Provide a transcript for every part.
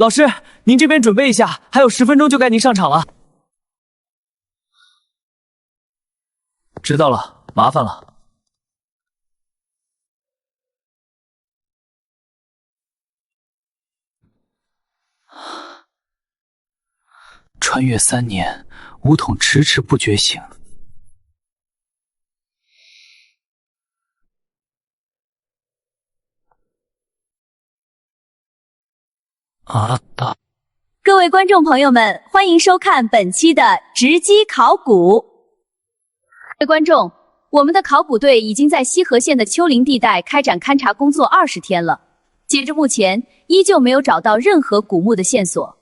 老师，您这边准备一下，还有10分钟就该您上场了。知道了，麻烦了。穿越3年，武统迟迟不觉醒。各位观众朋友们，欢迎收看本期的直击考古。各位观众，我们的考古队已经在西河县的丘陵地带开展勘察工作20天了，截至目前，依旧没有找到任何古墓的线索。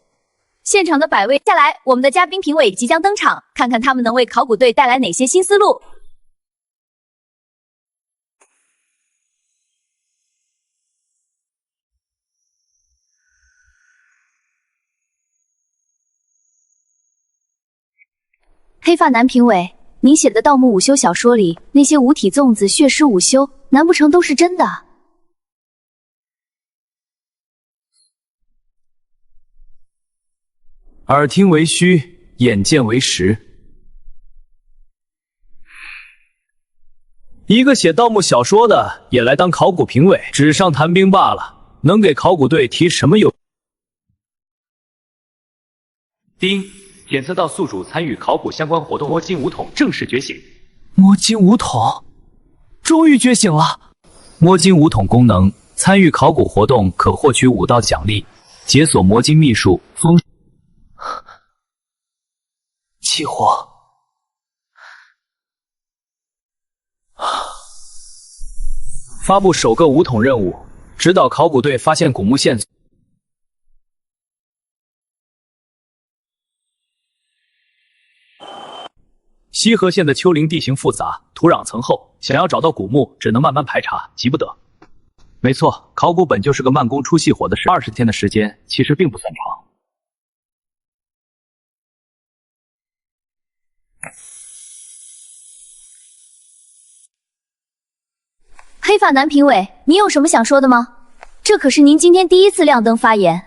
现场的百位，接下来我们的嘉宾评委即将登场，看看他们能为考古队带来哪些新思路。黑发男评委，您写的盗墓午休小说里那些五体粽子、血尸午休，难不成都是真的？耳听为虚，眼见为实。一个写盗墓小说的也来当考古评委，纸上谈兵罢了，能给考古队提什么有？丁，检测到宿主参与考古相关活动，摸金武统正式觉醒。摸金武统终于觉醒了。摸金武统功能，参与考古活动可获取5道奖励：解锁魔金秘术、风起火。发布首个武统任务，指导考古队发现古墓线索。西河县的丘陵地形复杂，土壤层厚，想要找到古墓，只能慢慢排查，急不得。没错，考古本就是个慢工出细活的事，20天的时间其实并不算长。黑发男评委，您有什么想说的吗？这可是您今天第一次亮灯发言。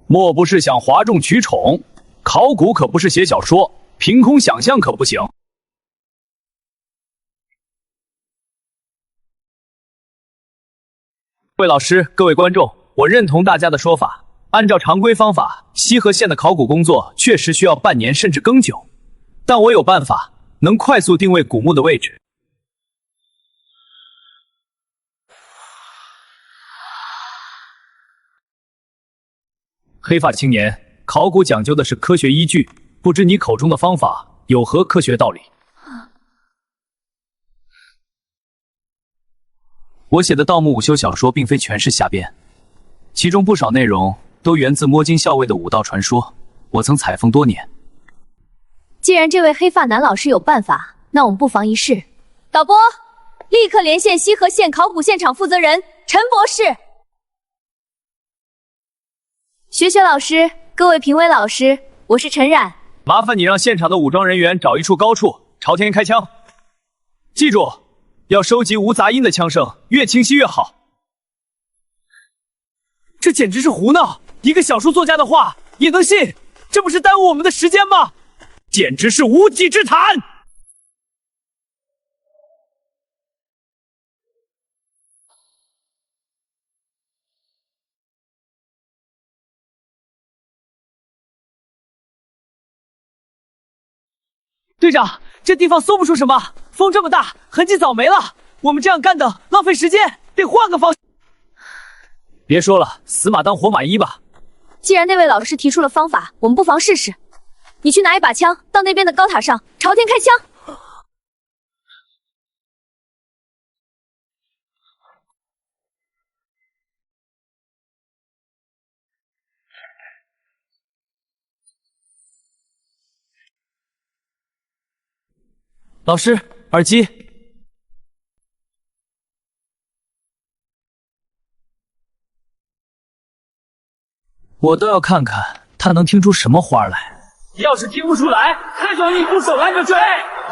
莫不是想哗众取宠？考古可不是写小说，凭空想象可不行。各位老师，各位观众，我认同大家的说法。按照常规方法，西河县的考古工作确实需要半年甚至更久，但我有办法能快速定位古墓的位置。黑发青年，考古讲究的是科学依据，不知你口中的方法有何科学道理？我写的盗墓午休小说并非全是瞎编，其中不少内容都源自摸金校尉的武道传说，我曾采风多年。既然这位黑发男老师有办法，那我们不妨一试。导播，立刻连线西河县考古现场负责人陈博士。学学老师，各位评委老师，我是陈冉。麻烦你让现场的武装人员找一处高处，朝天开枪。记住，要收集无杂音的枪声，越清晰越好。这简直是胡闹！一个小说作家的话也能信？这不是耽误我们的时间吗？简直是无稽之谈！队长，这地方搜不出什么，风这么大，痕迹早没了。我们这样干等，浪费时间，得换个方向。别说了，死马当活马医吧。既然那位老师提出了方法，我们不妨试试。你去拿一把枪，到那边的高塔上，朝天开枪。老师，耳机。我倒要看看他能听出什么花来。要是听不出来，看爽你出手拦着追。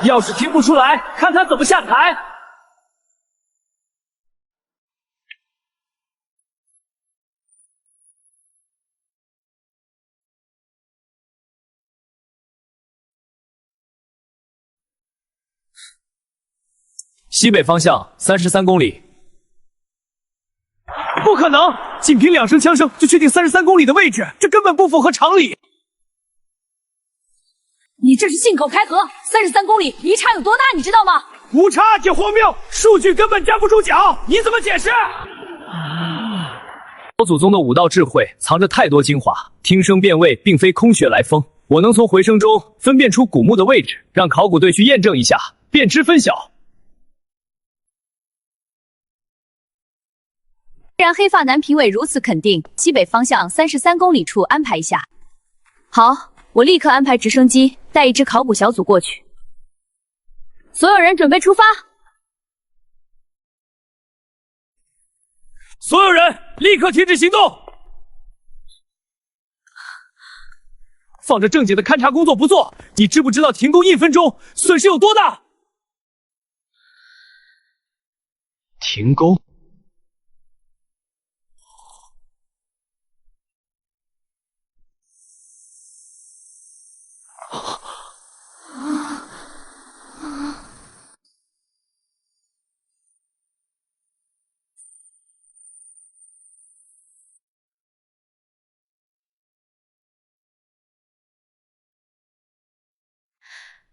要是听不出来，看他怎么下台。西北方向33公里。不可能！仅凭2声枪声就确定33公里的位置，这根本不符合常理。你这是信口开河！33公里离差有多大，你知道吗？无差就荒谬，数据根本站不住脚，你怎么解释？老祖宗的武道智慧藏着太多精华，听声辨位并非空穴来风。我能从回声中分辨出古墓的位置，让考古队去验证一下，便知分晓。既然黑发男评委如此肯定，西北方向33公里处安排一下。好，我立刻安排直升机带一支考古小组过去。所有人准备出发。所有人立刻停止行动！放着正经的勘察工作不做，你知不知道停工1分钟损失有多大？停工。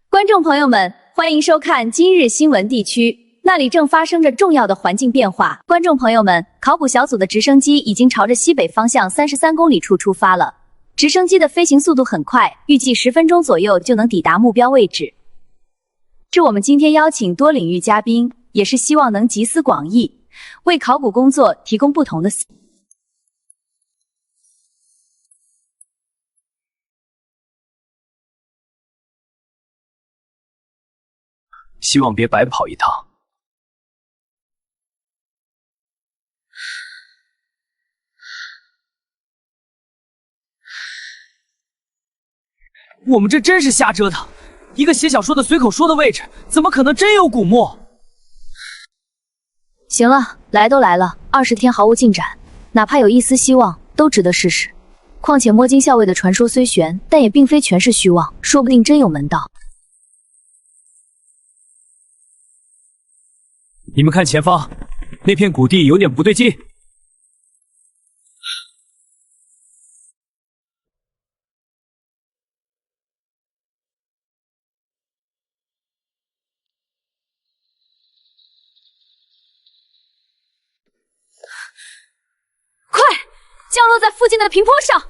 观众朋友们，欢迎收看今日新闻地区，那里正发生着重要的环境变化。观众朋友们，考古小组的直升机已经朝着西北方向33公里处出发了。直升机的飞行速度很快，预计10分钟左右就能抵达目标位置。是我们今天邀请多领域嘉宾，也是希望能集思广益，为考古工作提供不同的思。希望别白跑一趟。我们这真是瞎折腾！一个写小说的随口说的位置，怎么可能真有古墓？行了，来都来了，20天毫无进展，哪怕有一丝希望，都值得试试。况且摸金校尉的传说虽玄，但也并非全是虚妄，说不定真有门道。你们看前方，那片谷地有点不对劲。快，降落在附近的平坡上。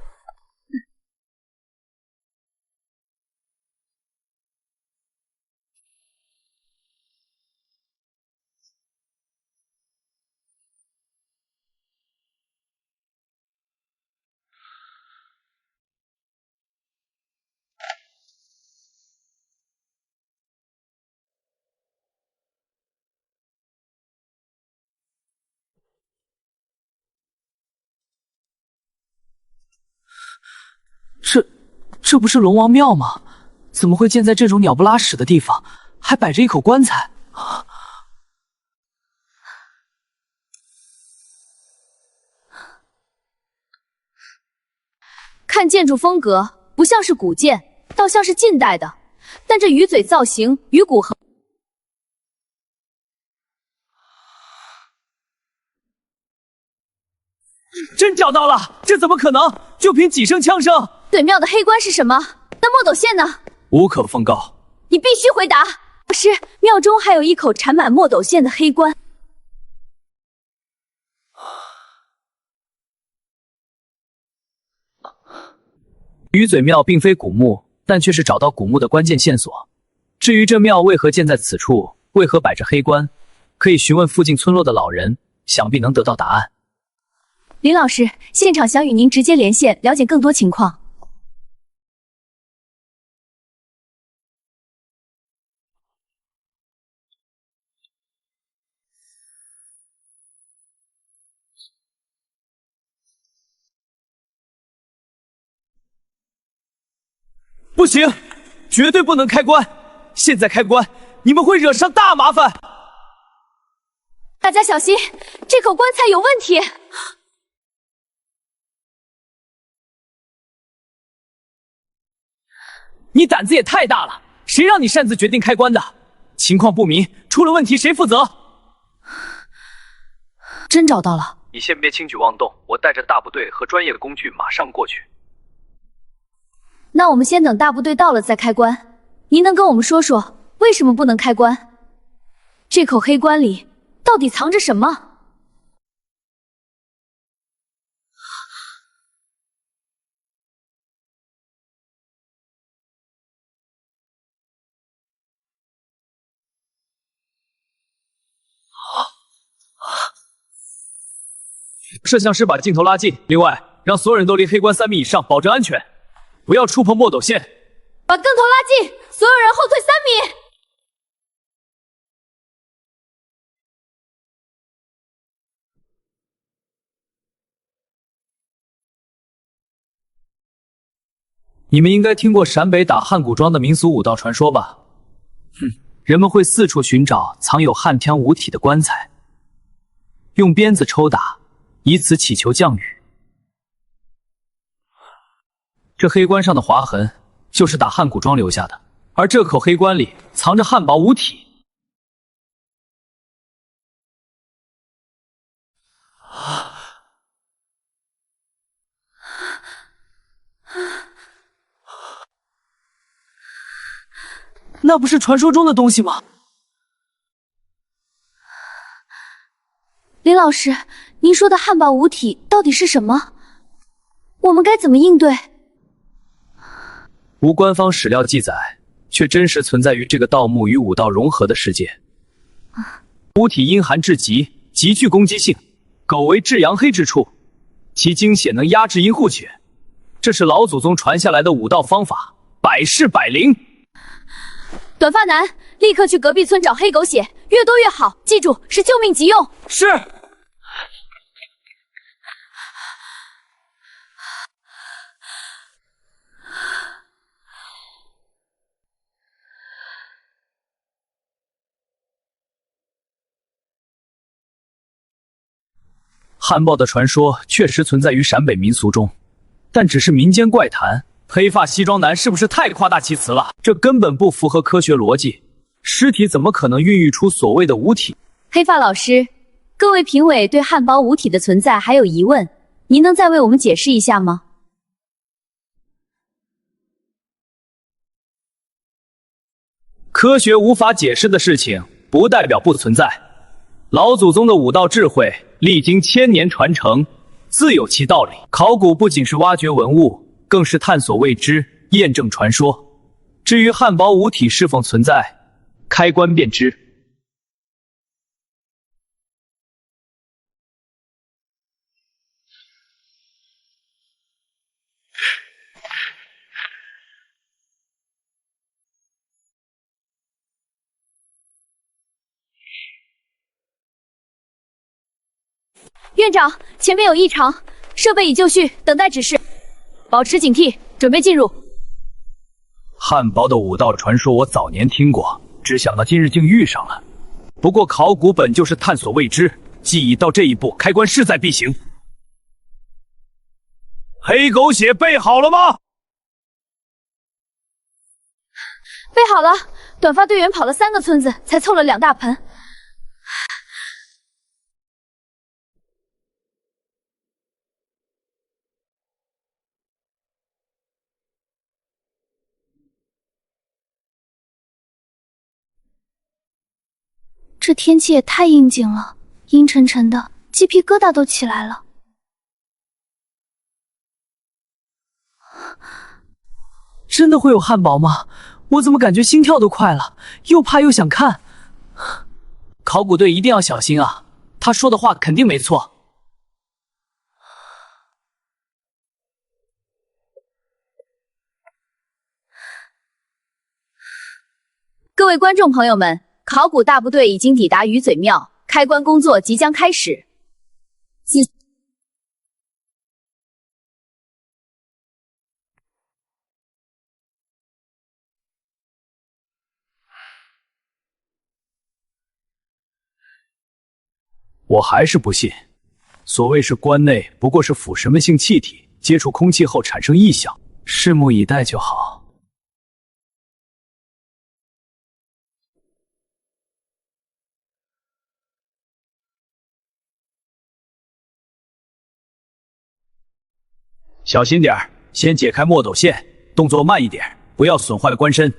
这不是龙王庙吗？怎么会建在这种鸟不拉屎的地方，还摆着一口棺材？看建筑风格，不像是古建，倒像是近代的，但这鱼嘴造型与古河。真找到了！这怎么可能？就凭几声枪声？对庙的黑棺是什么？那墨斗线呢？无可奉告。你必须回答。老师，庙中还有一口缠满墨斗线的黑棺。鱼嘴庙并非古墓，但却是找到古墓的关键线索。至于这庙为何建在此处，为何摆着黑棺，可以询问附近村落的老人，想必能得到答案。林老师，现场想与您直接连线，了解更多情况。不行，绝对不能开棺！现在开关，你们会惹上大麻烦。大家小心，这口棺材有问题。你胆子也太大了，谁让你擅自决定开关的？情况不明，出了问题谁负责？真找到了。你先别轻举妄动，我带着大部队和专业的工具马上过去。那我们先等大部队到了再开关。您能跟我们说说为什么不能开关？这口黑棺里到底藏着什么？摄像师把镜头拉近，另外让所有人都离黑棺3米以上，保证安全，不要触碰墨斗线。把镜头拉近，所有人后退3米。你们应该听过陕北打汉古庄的民俗武道传说吧？人们会四处寻找藏有汉天武体的棺材，用鞭子抽打，以此祈求降雨。这黑棺上的划痕就是打汉古庄留下的，而这口黑棺里藏着汉宝武体。那不是传说中的东西吗？林老师，您说的汉宝武体到底是什么？我们该怎么应对？无官方史料记载，却真实存在于这个盗墓与武道融合的世界。武体阴寒至极，极具攻击性，苟为至阳黑之处，其精血能压制阴护血。这是老祖宗传下来的武道方法，百试百灵。短发男，立刻去隔壁村找黑狗血，越多越好，记住是救命急用。是。汉豹的传说确实存在于陕北民俗中，但只是民间怪谈。黑发西装男是不是太夸大其词了？这根本不符合科学逻辑。尸体怎么可能孕育出所谓的武体？黑发老师，各位评委对汉堡武体的存在还有疑问，您能再为我们解释一下吗？科学无法解释的事情，不代表不存在。老祖宗的武道智慧历经千年传承，自有其道理。考古不仅是挖掘文物，更是探索未知，验证传说。至于汉堡武体是否存在，开棺便知。院长，前面有异常，设备已就绪，等待指示，保持警惕，准备进入。汉堡的武道传说我早年听过，只想到今日竟遇上了。不过考古本就是探索未知，既已到这一步，开棺势在必行。黑狗血备好了吗？备好了，短发队员跑了3个村子，才凑了2大盆。这天气也太应景了，阴沉沉的，鸡皮疙瘩都起来了。真的会有汉堡吗？我怎么感觉心跳都快了，又怕又想看。考古队一定要小心啊，他说的话肯定没错。各位观众朋友们，考古大部队已经抵达鱼嘴庙，开棺工作即将开始。我还是不信。所谓是关内，不过是腐蚀闷性气体接触空气后产生异响，拭目以待就好。小心点儿，先解开墨斗线，动作慢一点，不要损坏了官身。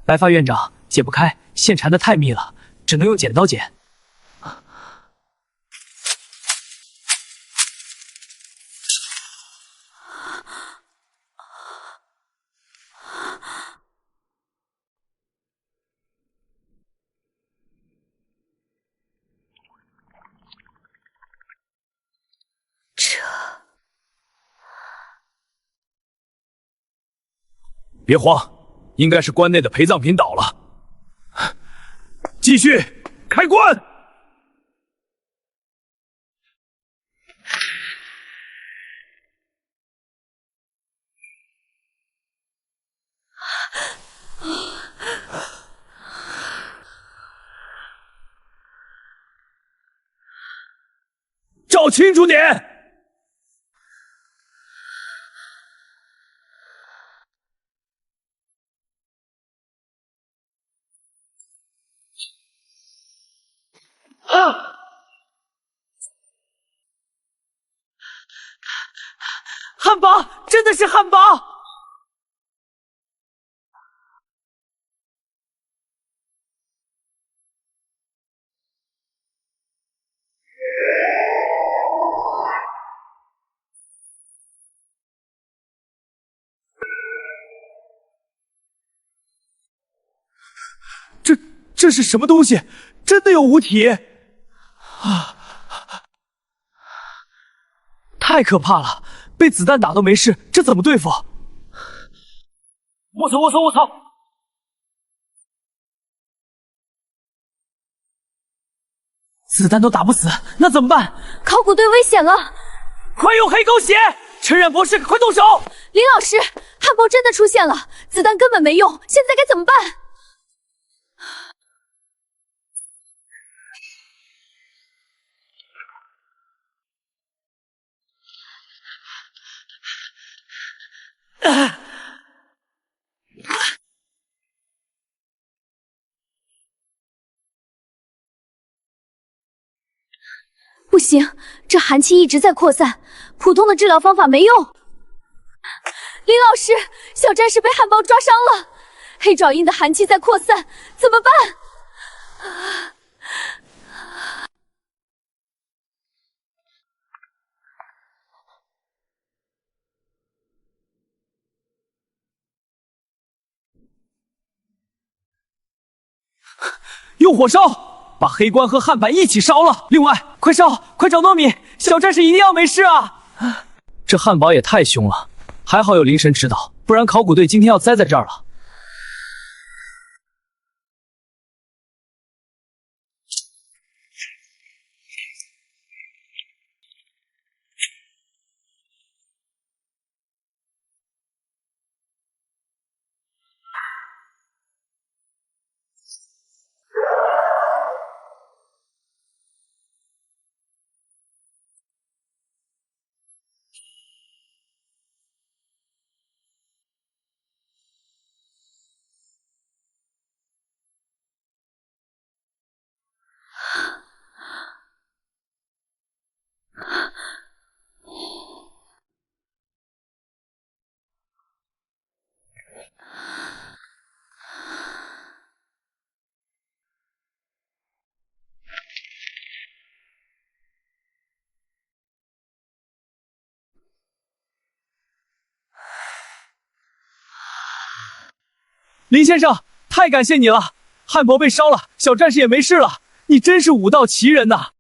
白发院长，解不开，线缠得太密了，只能用剪刀剪。别慌，应该是关内的陪葬品倒了。继续开棺。照清楚点。汉堡，真的是汉堡！这是什么东西？真的有无体？啊！太可怕了！被子弹打都没事，这怎么对付？我操！子弹都打不死，那怎么办？考古队危险了！快用黑狗血！陈冉博士，快动手！林老师，汉堡真的出现了，子弹根本没用，现在该怎么办？不行，这寒气一直在扩散，普通的治疗方法没用。林老师，小战士被汉堡抓伤了，黑爪印的寒气在扩散，怎么办？用火烧，把黑棺和汉板一起烧了。另外，快烧，快找糯米，小战士一定要没事啊！这汉堡也太凶了，还好有灵神指导，不然考古队今天要栽在这儿了。林先生，太感谢你了！汉堡被烧了，小战士也没事了，你真是武道奇人呐！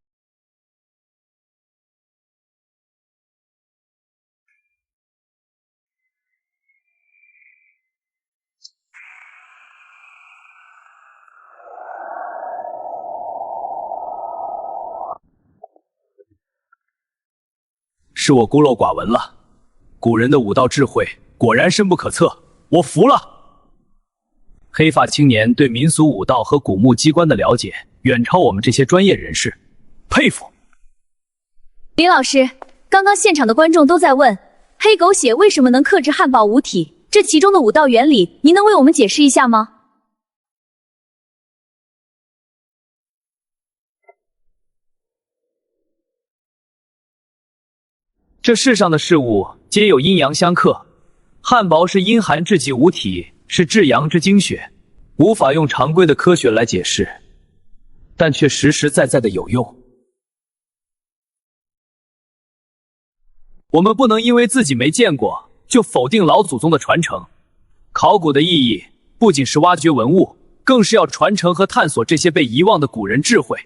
是我孤陋寡闻了。古人的武道智慧果然深不可测，我服了。黑发青年对民俗武道和古墓机关的了解远超我们这些专业人士，佩服。林老师，刚刚现场的观众都在问，黑狗血为什么能克制汉堡五体？这其中的武道原理，您能为我们解释一下吗？这世上的事物皆有阴阳相克，汉堡是阴寒至极五体，是至阳之精血，无法用常规的科学来解释，但却实实在在的有用。我们不能因为自己没见过就否定老祖宗的传承。考古的意义不仅是挖掘文物，更是要传承和探索这些被遗忘的古人智慧。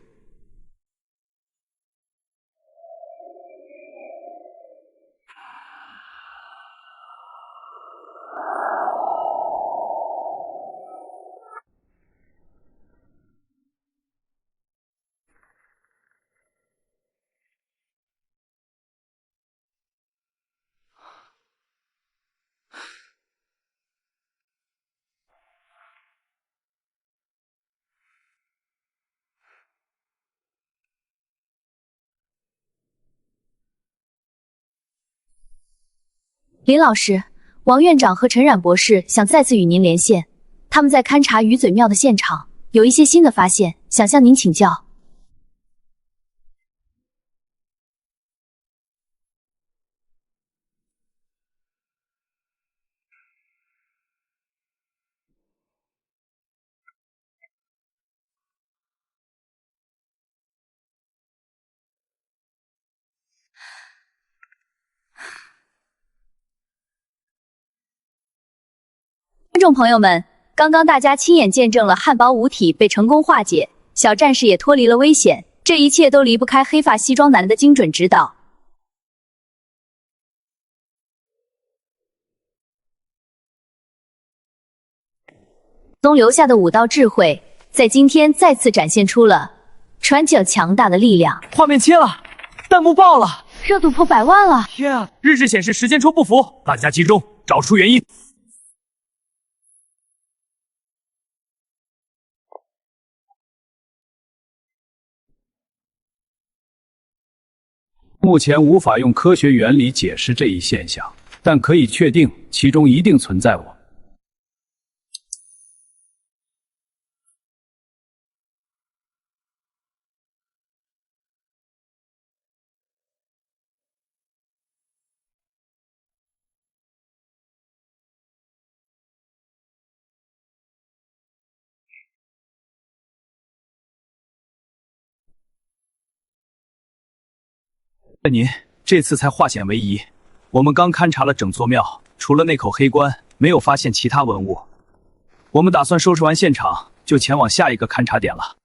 林老师，王院长和陈冉博士想再次与您连线，他们在勘察鱼嘴庙的现场，有一些新的发现，想向您请教。观众朋友们，刚刚大家亲眼见证了汉堡五体被成功化解，小战士也脱离了危险，这一切都离不开黑发西装男的精准指导。宗留下的武道智慧，在今天再次展现出了传承强大的力量。画面切了，弹幕爆了，热度破100万了！天啊！日志显示时间戳不符，大家集中找出原因。目前无法用科学原理解释这一现象，但可以确定其中一定存在我。您这次才化险为夷。我们刚勘察了整座庙，除了那口黑棺，没有发现其他文物。我们打算收拾完现场，就前往下一个勘察点了。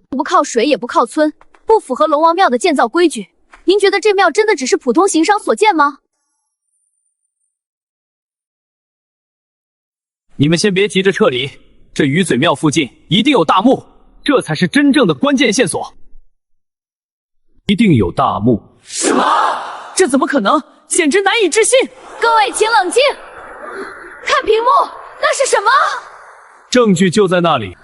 不靠水也不靠村，不符合龙王庙的建造规矩。您觉得这庙真的只是普通行商所建吗？你们先别急着撤离，这鱼嘴庙附近一定有大墓，这才是真正的关键线索。一定有大墓？什么？这怎么可能？简直难以置信！各位请冷静，看屏幕，那是什么？证据就在那里。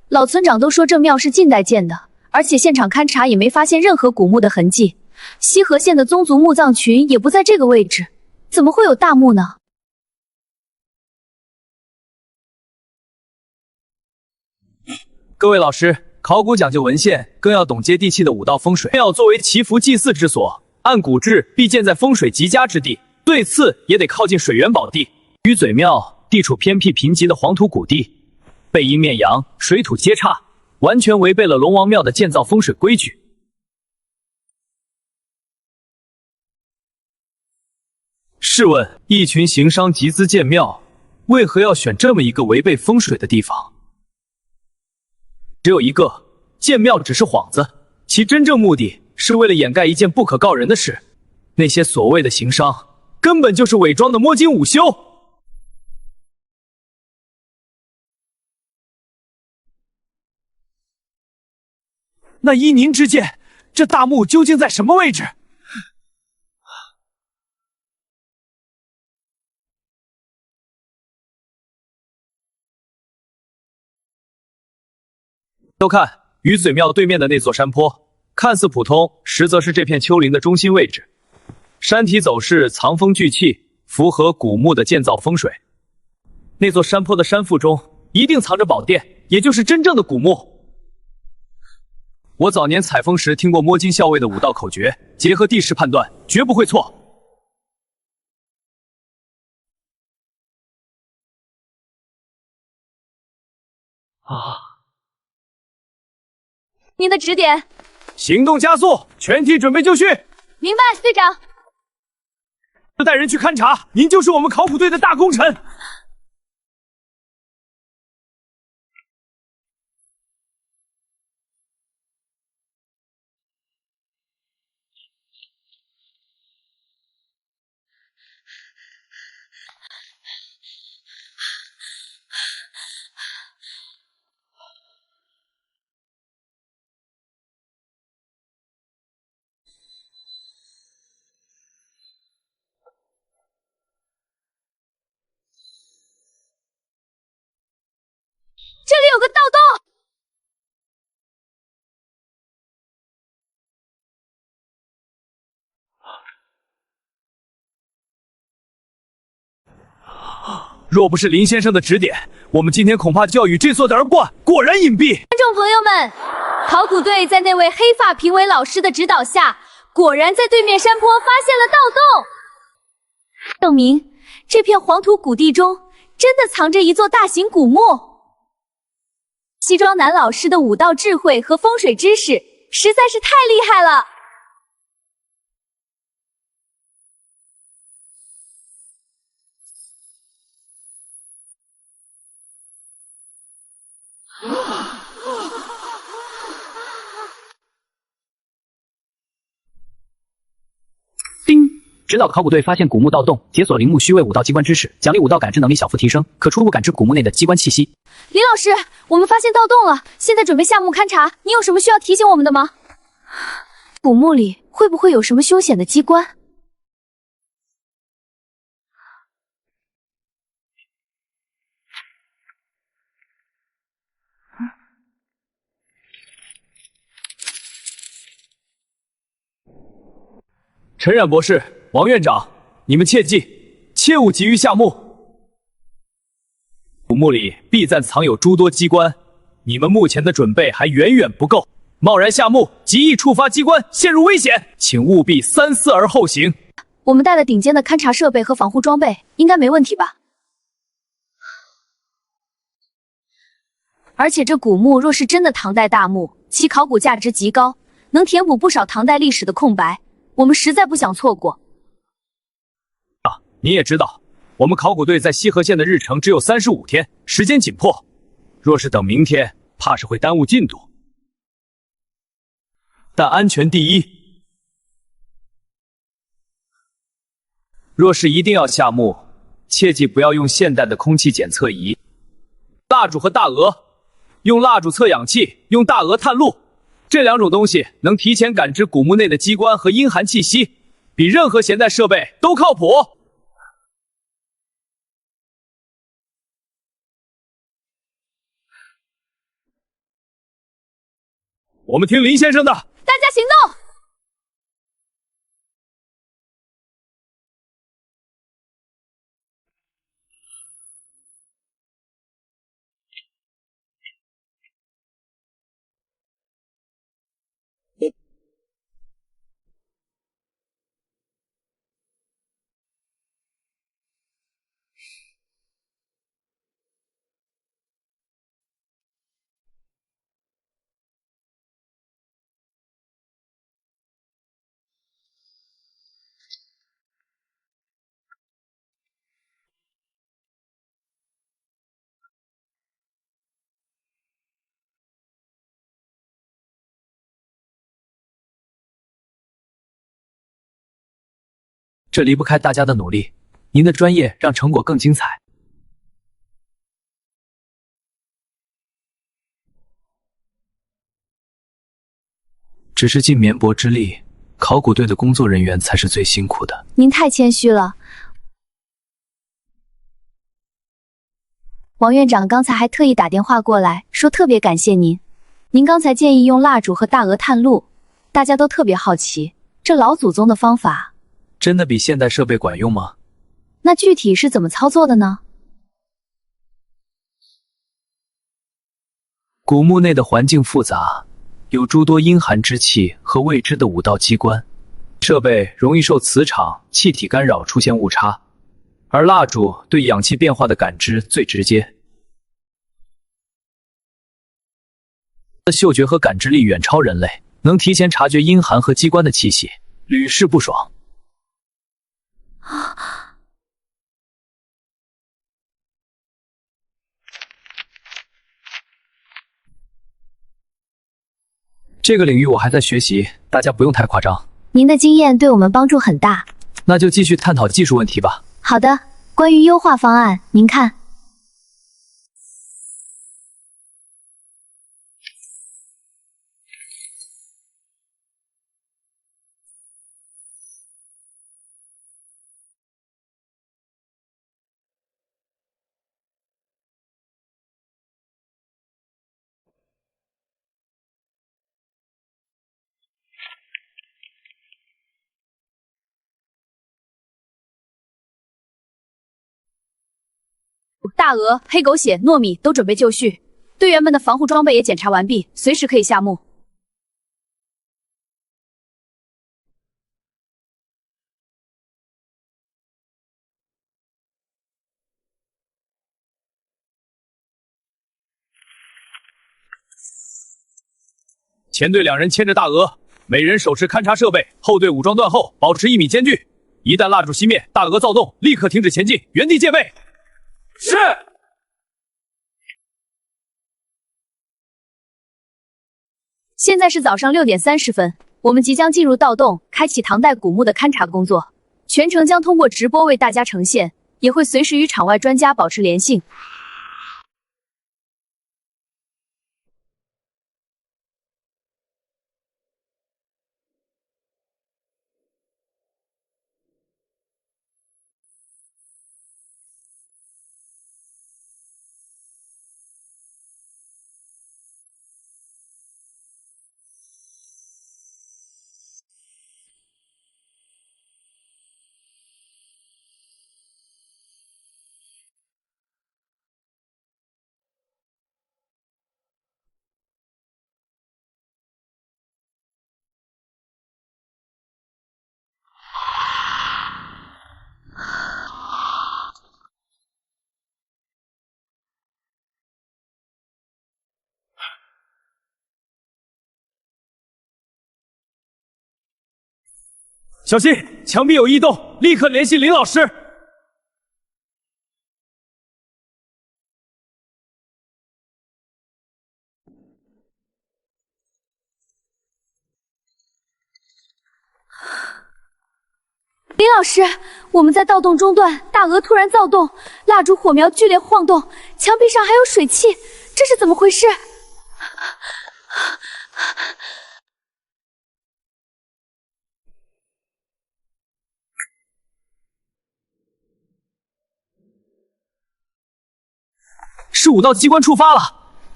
老村长都说这庙是近代建的，而且现场勘察也没发现任何古墓的痕迹。西河县的宗族墓葬群也不在这个位置，怎么会有大墓呢？各位老师，考古讲究文献，更要懂接地气的武道风水。庙作为祈福祭祀之所，按古制必建在风水极佳之地，最次也得靠近水源宝地。鱼嘴庙地处偏僻贫瘠的黄土谷地，背阴面阳，水土接差，完全违背了龙王庙的建造风水规矩。试问，一群行商集资建庙，为何要选这么一个违背风水的地方？只有一个，建庙只是幌子，其真正目的是为了掩盖一件不可告人的事。那些所谓的行商，根本就是伪装的摸金午休。那依您之见，这大墓究竟在什么位置？都看鱼嘴庙对面的那座山坡，看似普通，实则是这片丘陵的中心位置。山体走势藏风聚气，符合古墓的建造风水。那座山坡的山腹中一定藏着宝殿，也就是真正的古墓。我早年采风时听过摸金校尉的武道口诀，结合地势判断，绝不会错。您的指点。行动加速，全体准备就绪。明白，队长。带人去勘察，您就是我们考古队的大功臣。这里有个盗洞。若不是林先生的指点，我们今天恐怕就要与这座的而冠。果然隐蔽。观众朋友们，考古队在那位黑发评委老师的指导下，果然在对面山坡发现了盗洞，证明这片黄土谷地中真的藏着一座大型古墓。西装男老师的武道智慧和风水知识实在是太厉害了。叮！指导考古队发现古墓盗洞，解锁陵墓虚位武道机关知识，奖励武道感知能力小幅提升，可初步感知古墓内的机关气息。林老师，我们发现盗洞了，现在准备下墓勘察，你有什么需要提醒我们的吗？古墓里会不会有什么凶险的机关？陈冉博士，王院长，你们切记，切勿急于下墓。古墓里必暂藏有诸多机关，你们目前的准备还远远不够，贸然下墓，极易触发机关，陷入危险，请务必三思而后行。我们带了顶尖的勘察设备和防护装备，应该没问题吧？而且这古墓若是真的唐代大墓，其考古价值极高，能填补不少唐代历史的空白，我们实在不想错过。你也知道，我们考古队在西河县的日程只有35天，时间紧迫。若是等明天，怕是会耽误进度。但安全第一。若是一定要下墓，切记不要用现代的空气检测仪，蜡烛和大鹅。用蜡烛测氧气，用大鹅探路。这两种东西能提前感知古墓内的机关和阴寒气息，比任何现代设备都靠谱。我们听林先生的，大家行动！这离不开大家的努力，您的专业让成果更精彩。只是尽绵薄之力，考古队的工作人员才是最辛苦的。您太谦虚了。王院长刚才还特意打电话过来，说特别感谢您。您刚才建议用蜡烛和大鹅探路，大家都特别好奇，这老祖宗的方法真的比现代设备管用吗？那具体是怎么操作的呢？古墓内的环境复杂，有诸多阴寒之气和未知的武道机关，设备容易受磁场、气体干扰出现误差，而蜡烛对氧气变化的感知最直接。的嗅觉和感知力远超人类，能提前察觉阴寒和机关的气息，屡试不爽。这个领域我还在学习，大家不用太夸张。您的经验对我们帮助很大。那就继续探讨技术问题吧。好的，关于优化方案，您看。大鹅、黑狗血、糯米都准备就绪，队员们的防护装备也检查完毕，随时可以下墓。前队2人牵着大鹅，每人手持勘察设备，后队武装断后，保持1米间距。一旦蜡烛熄灭，大鹅躁动，立刻停止前进，原地戒备。是。现在是早上6点30分，我们即将进入盗洞，开启唐代古墓的勘察工作，全程将通过直播为大家呈现，也会随时与场外专家保持联系。小心，墙壁有异动，立刻联系林老师。林老师，我们在盗洞中段，大鹅突然躁动，蜡烛火苗剧烈晃动，墙壁上还有水汽，这是怎么回事？是武道机关触发了，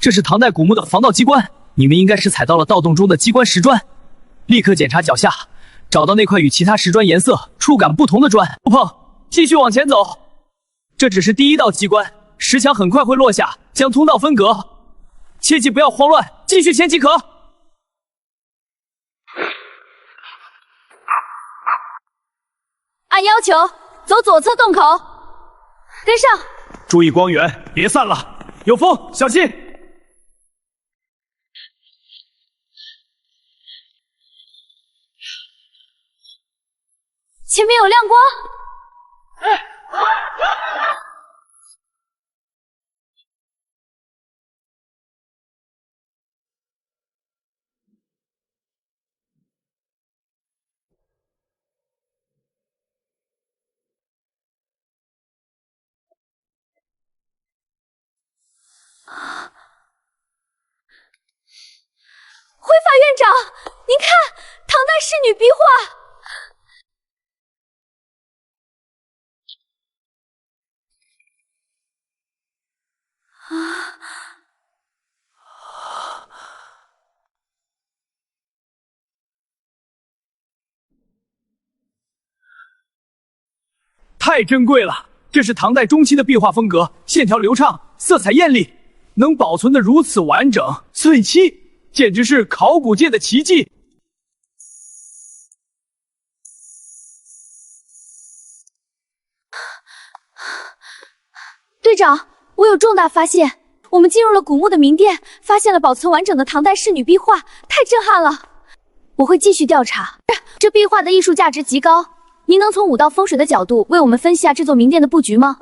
这是唐代古墓的防盗机关，你们应该是踩到了盗洞中的机关石砖。立刻检查脚下，找到那块与其他石砖颜色、触感不同的砖，不碰，继续往前走。这只是第1道机关，石墙很快会落下，将通道分隔，切记不要慌乱，继续前即可。按要求走左侧洞口，跟上。注意光源，别散了，有风，小心！前面有亮光。法院长，您看，唐代仕女壁画。太珍贵了，这是唐代中期的壁画风格，线条流畅，色彩艳丽，能保存得如此完整翠漆，简直是考古界的奇迹。队长，我有重大发现，我们进入了古墓的明殿，发现了保存完整的唐代仕女壁画，太震撼了！我会继续调查，这壁画的艺术价值极高。您能从武道风水的角度为我们分析下这座明殿的布局吗？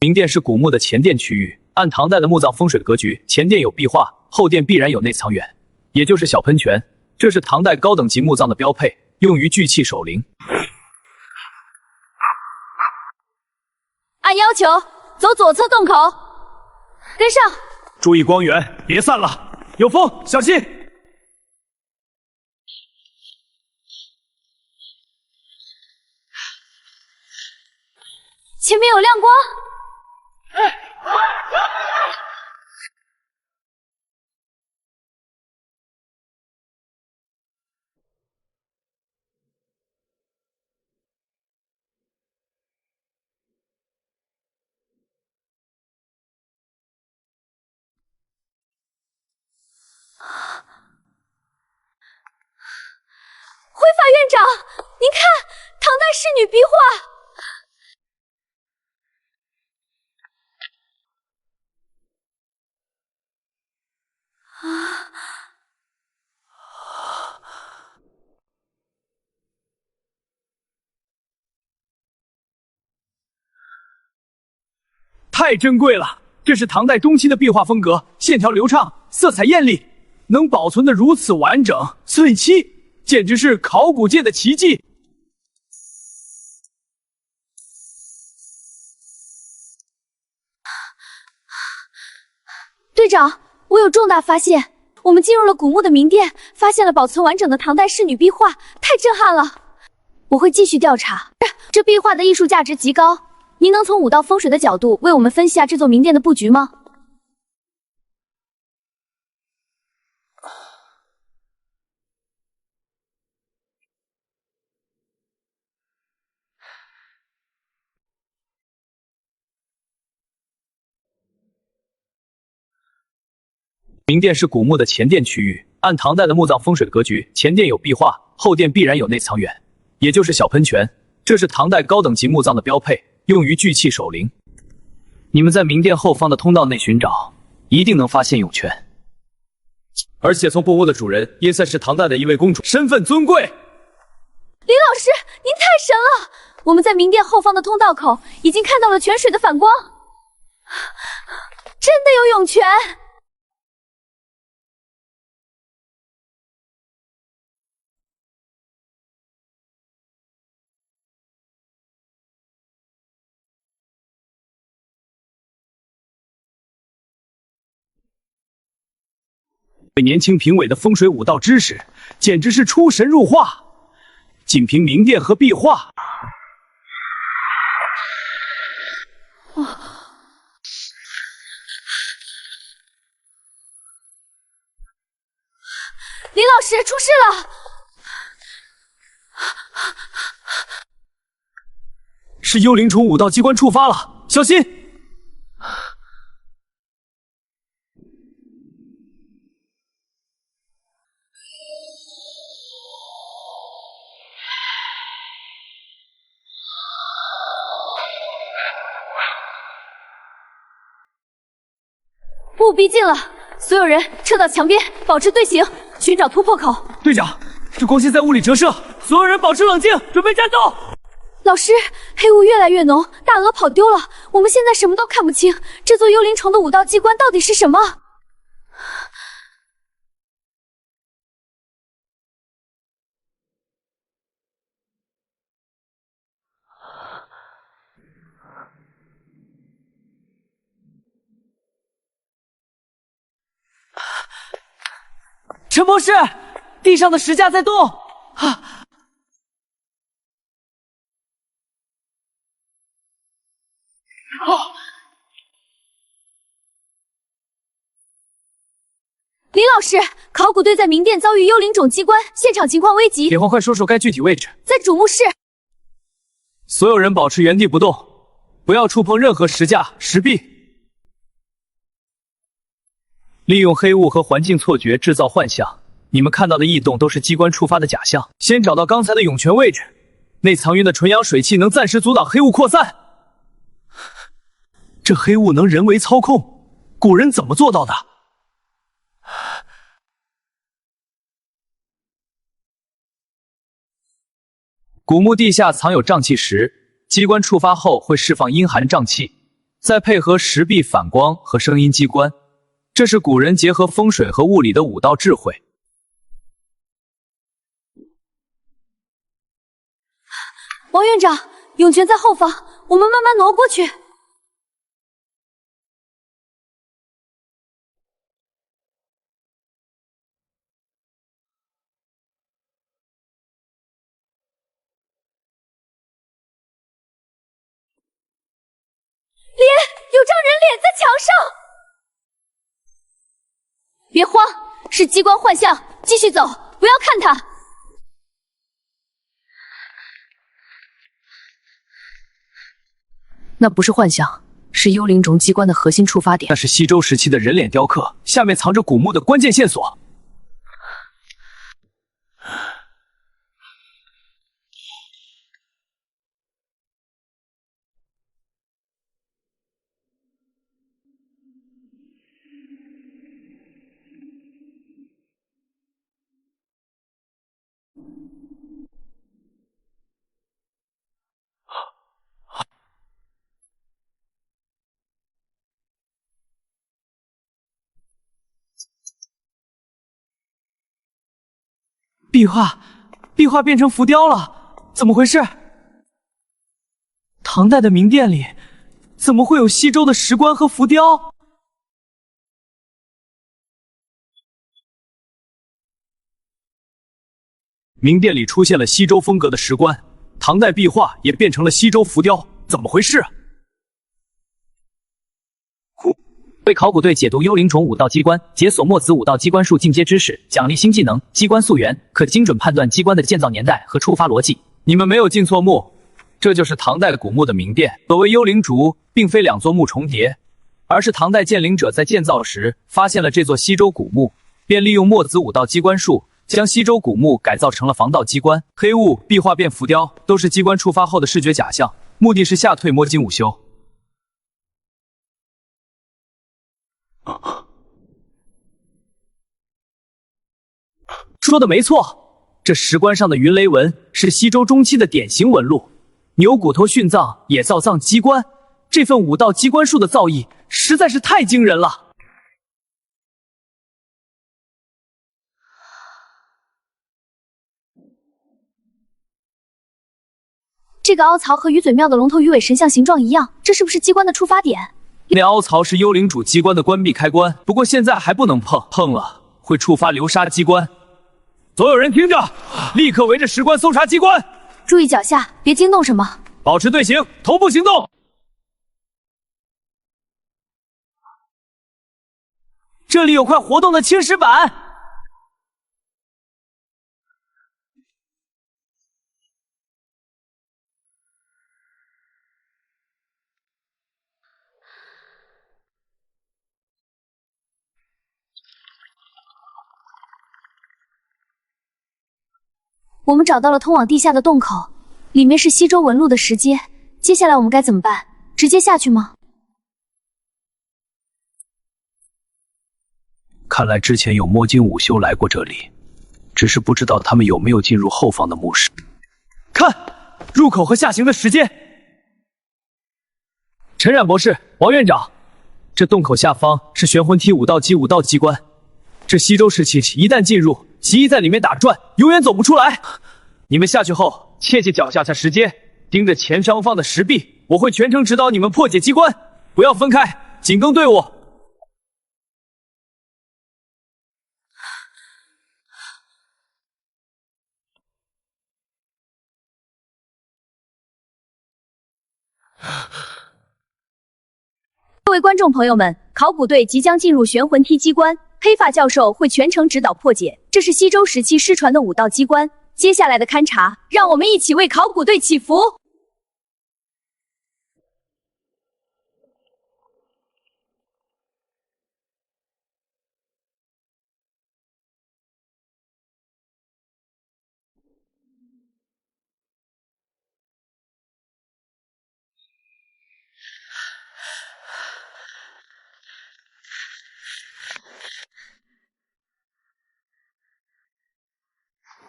明殿是古墓的前殿区域，按唐代的墓葬风水的格局，前殿有壁画，后殿必然有内藏园，也就是小喷泉。这是唐代高等级墓葬的标配，用于聚气守灵。按要求走左侧洞口，跟上。注意光源，别散了，有风，小心。前面有亮光。辉法院长，您看，唐代仕女壁画。太珍贵了，这是唐代中期的壁画风格，线条流畅，色彩艳丽，能保存得如此完整翠漆，简直是考古界的奇迹。队长，我有重大发现，我们进入了古墓的明殿，发现了保存完整的唐代仕女壁画，太震撼了！我会继续调查，这壁画的艺术价值极高。您能从武道风水的角度为我们分析下这座明殿的布局吗？明殿是古墓的前殿区域，按唐代的墓葬风水的格局，前殿有壁画，后殿必然有内藏园，也就是小喷泉。这是唐代高等级墓葬的标配，用于聚气守灵。你们在明殿后方的通道内寻找，一定能发现涌泉。而且从布屋的主人也算是唐代的一位公主，身份尊贵。林老师，您太神了！我们在明殿后方的通道口已经看到了泉水的反光，真的有涌泉！对年轻评委的风水武道知识，简直是出神入化。仅凭明殿和壁画，林老师，出事了！是幽灵虫武道机关触发了，小心！雾逼近了，所有人撤到墙边，保持队形，寻找突破口。队长，这光线在雾里折射，所有人保持冷静，准备战斗。老师，黑雾越来越浓，大鹅跑丢了，我们现在什么都看不清。这座幽灵城的武道机关到底是什么？陈博士，地上的石架在动！啊！林老师，考古队在明殿遭遇幽灵种机关，现场情况危急。铁皇，快说说该具体位置。在主墓室。所有人保持原地不动，不要触碰任何石架、石壁。利用黑雾和环境错觉制造幻象，你们看到的异动都是机关触发的假象。先找到刚才的涌泉位置，内藏云的纯阳水汽能暂时阻挡黑雾扩散。这黑雾能人为操控，古人怎么做到的？古墓地下藏有瘴气石，机关触发后会释放阴寒瘴气，再配合石壁反光和声音机关，这是古人结合风水和物理的武道智慧。王院长，涌泉在后方，我们慢慢挪过去。有张人脸在墙上！别慌，是机关幻象，继续走，不要看他。那不是幻象，是幽灵种机关的核心触发点。那是西周时期的人脸雕刻，下面藏着古墓的关键线索。壁画变成浮雕了，怎么回事？唐代的明殿里怎么会有西周的石棺和浮雕？明殿里出现了西周风格的石棺，唐代壁画也变成了西周浮雕，怎么回事？为考古队解读幽灵种武道机关，解锁墨子武道机关术进阶知识，奖励新技能机关溯源，可精准判断机关的建造年代和触发逻辑。你们没有进错墓，这就是唐代古墓的明殿。所谓幽灵竹，并非两座墓重叠，而是唐代建陵者在建造时发现了这座西周古墓，便利用墨子武道机关术，将西周古墓改造成了防盗机关。黑雾、壁画变浮雕，都是机关触发后的视觉假象，目的是吓退摸金午休。说的没错，这石棺上的云雷纹是西周中期的典型纹路。牛骨头殉葬也造葬机关，这份武道机关术的造诣实在是太惊人了。这个凹槽和鱼嘴庙的龙头鱼尾神像形状一样，这是不是机关的触发点？那凹槽是幽灵主机关的关闭开关，不过现在还不能碰，碰了会触发流沙机关。所有人听着，立刻围着石棺搜查机关，注意脚下，别惊动什么。保持队形，同步行动。这里有块活动的青石板。我们找到了通往地下的洞口，里面是西周纹路的石阶。接下来我们该怎么办？直接下去吗？看来之前有摸金午休来过这里，只是不知道他们有没有进入后方的墓室。看，入口和下行的石阶。陈冉博士，王院长，这洞口下方是玄魂梯武道机关。这西周时期一旦进入，极易在里面打转，永远走不出来。你们下去后，切记脚下石阶，盯着前上方的石壁，我会全程指导你们破解机关，不要分开，紧跟队伍。位观众朋友们，考古队即将进入玄魂梯机关，黑发教授会全程指导破解。这是西周时期失传的武道机关。接下来的勘察，让我们一起为考古队祈福。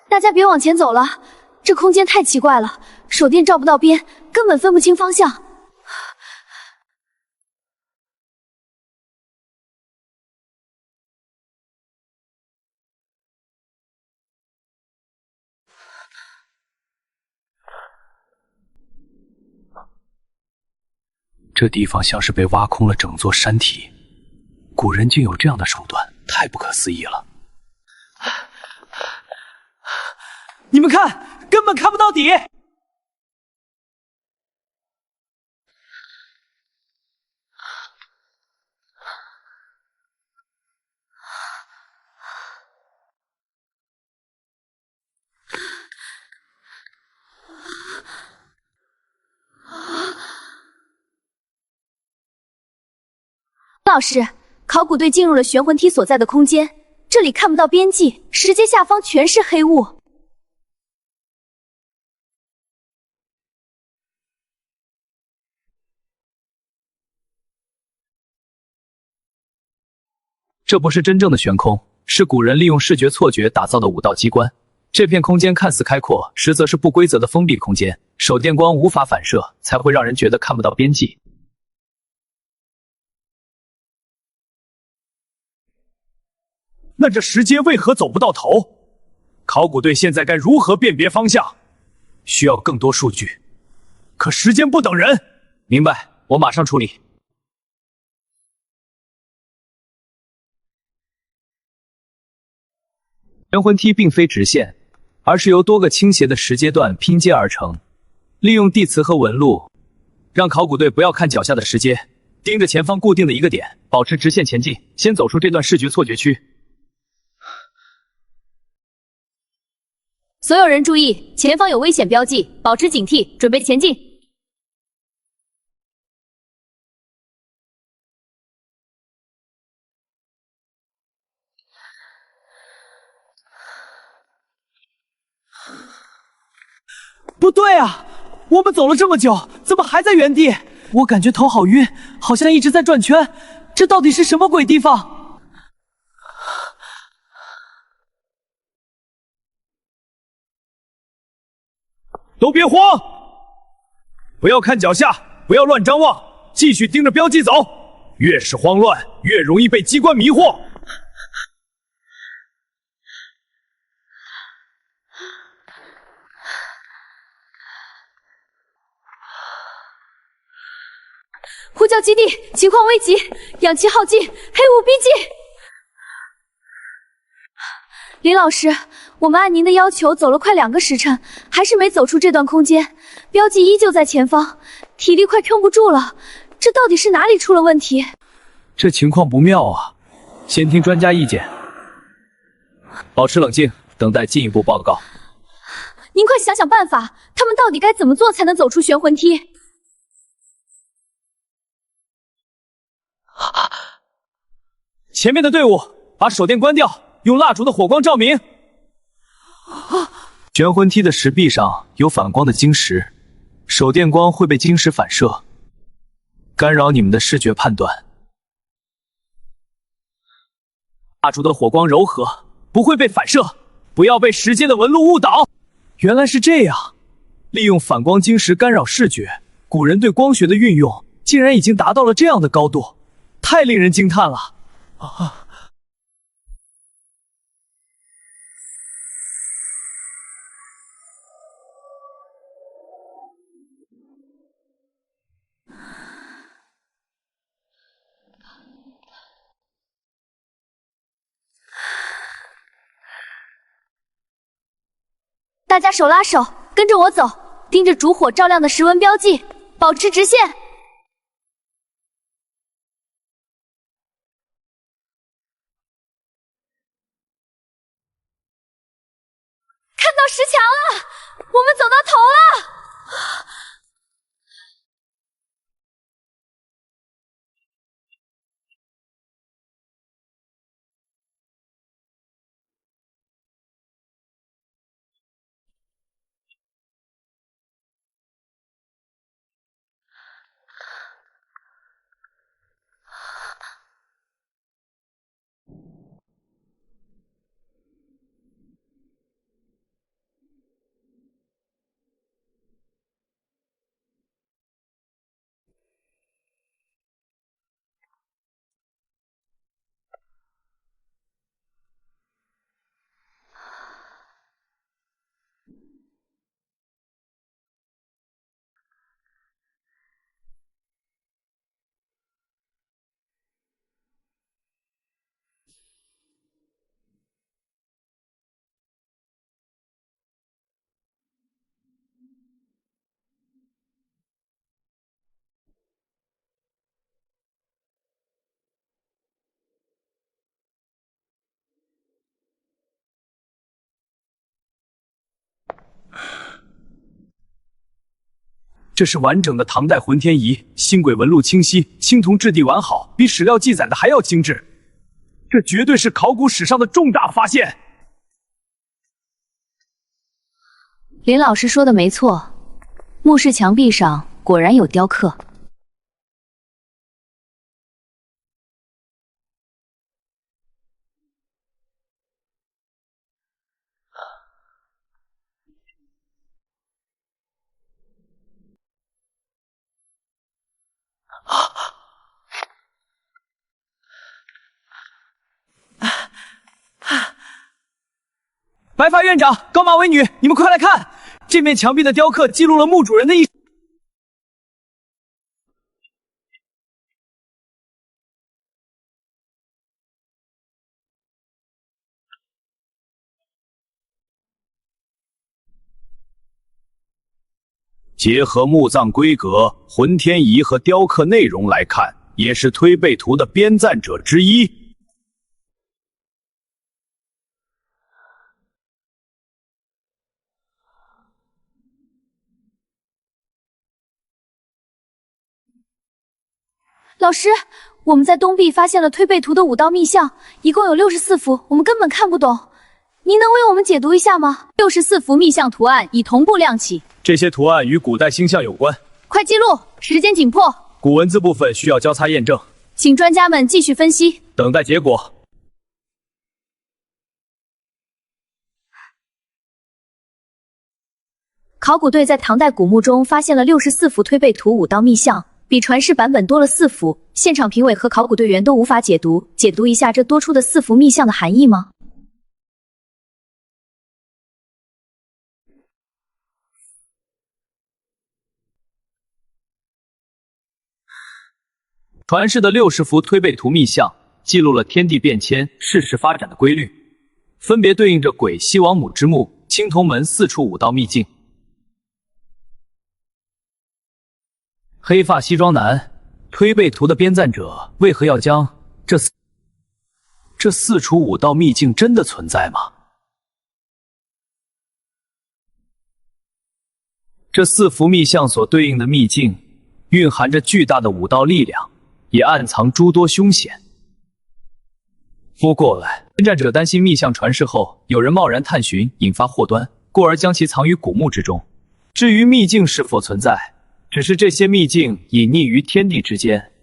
大家别往前走了，这空间太奇怪了，手电照不到边，根本分不清方向。这地方像是被挖空了整座山体，古人竟有这样的手段，太不可思议了。你们看，根本看不到底。老师，考古队进入了玄魂梯所在的空间，这里看不到边际，石阶下方全是黑雾。这不是真正的悬空，是古人利用视觉错觉打造的武道机关。这片空间看似开阔，实则是不规则的封闭空间，手电光无法反射，才会让人觉得看不到边际。那这石阶为何走不到头？考古队现在该如何辨别方向？需要更多数据，可时间不等人。明白，我马上处理。玄魂梯并非直线，而是由多个倾斜的石阶段拼接而成。利用地磁和纹路，让考古队不要看脚下的石阶，盯着前方固定的一个点，保持直线前进，先走出这段视觉错觉区。所有人注意，前方有危险标记，保持警惕，准备前进。不对啊，我们走了这么久，怎么还在原地？我感觉头好晕，好像一直在转圈，这到底是什么鬼地方？都别慌，不要看脚下，不要乱张望，继续盯着标记走。越是慌乱，越容易被机关迷惑。呼叫基地，情况危急，氧气耗尽，黑雾逼近。林老师，我们按您的要求走了快2个时辰，还是没走出这段空间，标记依旧在前方，体力快撑不住了，这到底是哪里出了问题？这情况不妙啊，先听专家意见，保持冷静，等待进一步报告。您快想想办法，他们到底该怎么做才能走出玄魂梯？前面的队伍，把手电关掉，用蜡烛的火光照明。玄魂梯的石壁上有反光的晶石，手电光会被晶石反射，干扰你们的视觉判断。蜡烛的火光柔和，不会被反射，不要被石阶的纹路误导。原来是这样，利用反光晶石干扰视觉，古人对光学的运用竟然已经达到了这样的高度，太令人惊叹了。大家手拉手，跟着我走，盯着烛火照亮的石纹标记，保持直线。到10强了，我们走到头了。这是完整的唐代浑天仪，星轨纹路清晰，青铜质地完好，比史料记载的还要精致。这绝对是考古史上的重大发现。林老师说的没错，墓室墙壁上果然有雕刻。白发院长、高马尾女，你们快来看！这面墙壁的雕刻记录了墓主人的一。结合墓葬规格、浑天仪和雕刻内容来看，也是推背图的编纂者之一。老师，我们在东壁发现了推背图的5道密像，一共有64幅，我们根本看不懂。您能为我们解读一下吗？64幅密像图案已同步亮起，这些图案与古代星象有关，快记录，时间紧迫。古文字部分需要交叉验证，请专家们继续分析，等待结果。考古队在唐代古墓中发现了64幅推背图5道密像，比传世版本多了4幅。现场评委和考古队员都无法解读，解读一下这多出的4幅密像的含义吗？传世的60幅推背图密像记录了天地变迁、世事发展的规律，分别对应着鬼、西王母之墓、青铜门4处5道秘境。黑发西装男，推背图的编纂者为何要将这4处5道秘境真的存在吗？这4幅密像所对应的秘境，蕴含着巨大的5道力量，也暗藏诸多凶险。不过编纂者担心密像传世后，有人贸然探寻，引发祸端，故而将其藏于古墓之中。至于秘境是否存在，只是这些秘境隐匿于天地之间。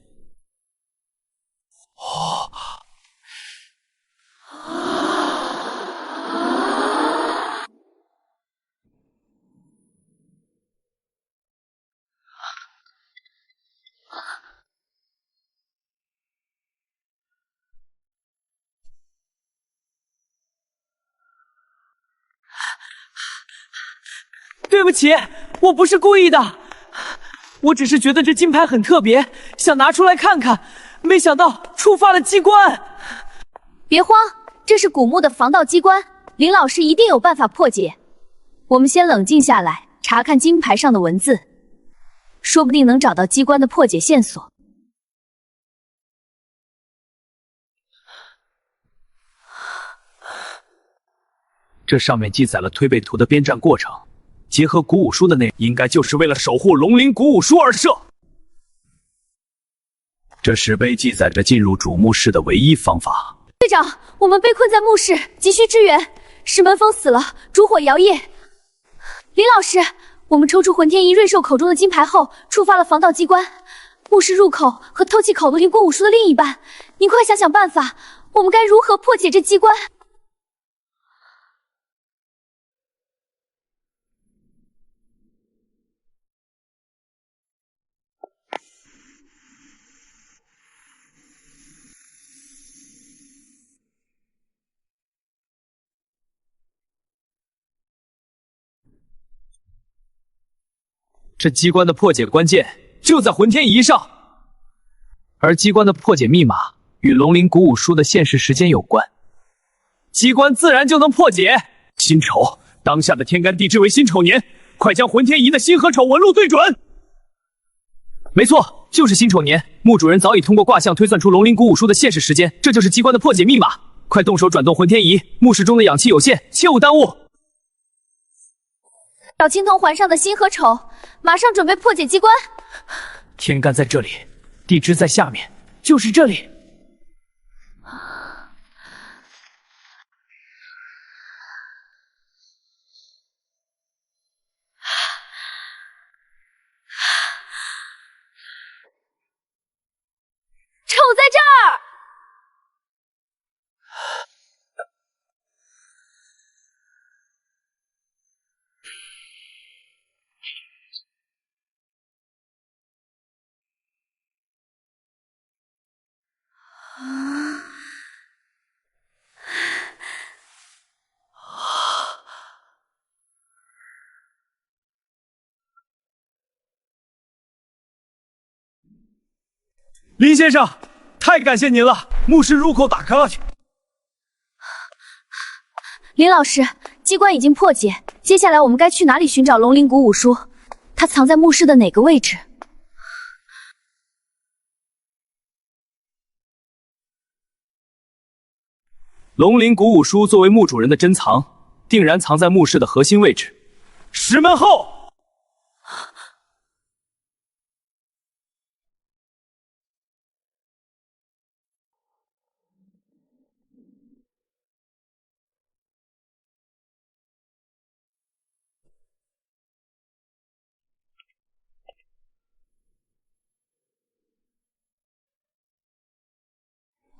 对不起，我不是故意的，我只是觉得这金牌很特别，想拿出来看看，没想到触发了机关。别慌，这是古墓的防盗机关，林老师一定有办法破解。我们先冷静下来，查看金牌上的文字，说不定能找到机关的破解线索。这上面记载了推背图的编撰过程，结合古武书的内容，应该就是为了守护龙鳞古武书而设。这石碑记载着进入主墓室的唯一方法。队长，我们被困在墓室，急需支援。石门封死了，烛火摇曳。林老师，我们抽出混天仪瑞兽口中的金牌后，触发了防盗机关。墓室入口和透气口都灵古武术的另一半，您快想想办法，我们该如何破解这机关？这机关的破解关键就在混天仪上，而机关的破解密码与龙鳞古武书的现世时间有关，机关自然就能破解。辛丑，当下的天干地支为辛丑年，快将混天仪的辛和丑纹路对准。没错，就是辛丑年。墓主人早已通过卦象推算出龙鳞古武书的现世时间，这就是机关的破解密码。快动手转动混天仪，墓室中的氧气有限，切勿耽误。找青铜环上的辛和丑，马上准备破解机关。天干在这里，地支在下面，就是这里。丑在这儿。林先生，太感谢您了！墓室入口打开了。林老师，机关已经破解，接下来我们该去哪里寻找龙鳞古武书？它藏在墓室的哪个位置？龙鳞古武书作为墓主人的珍藏，定然藏在墓室的核心位置，石门后。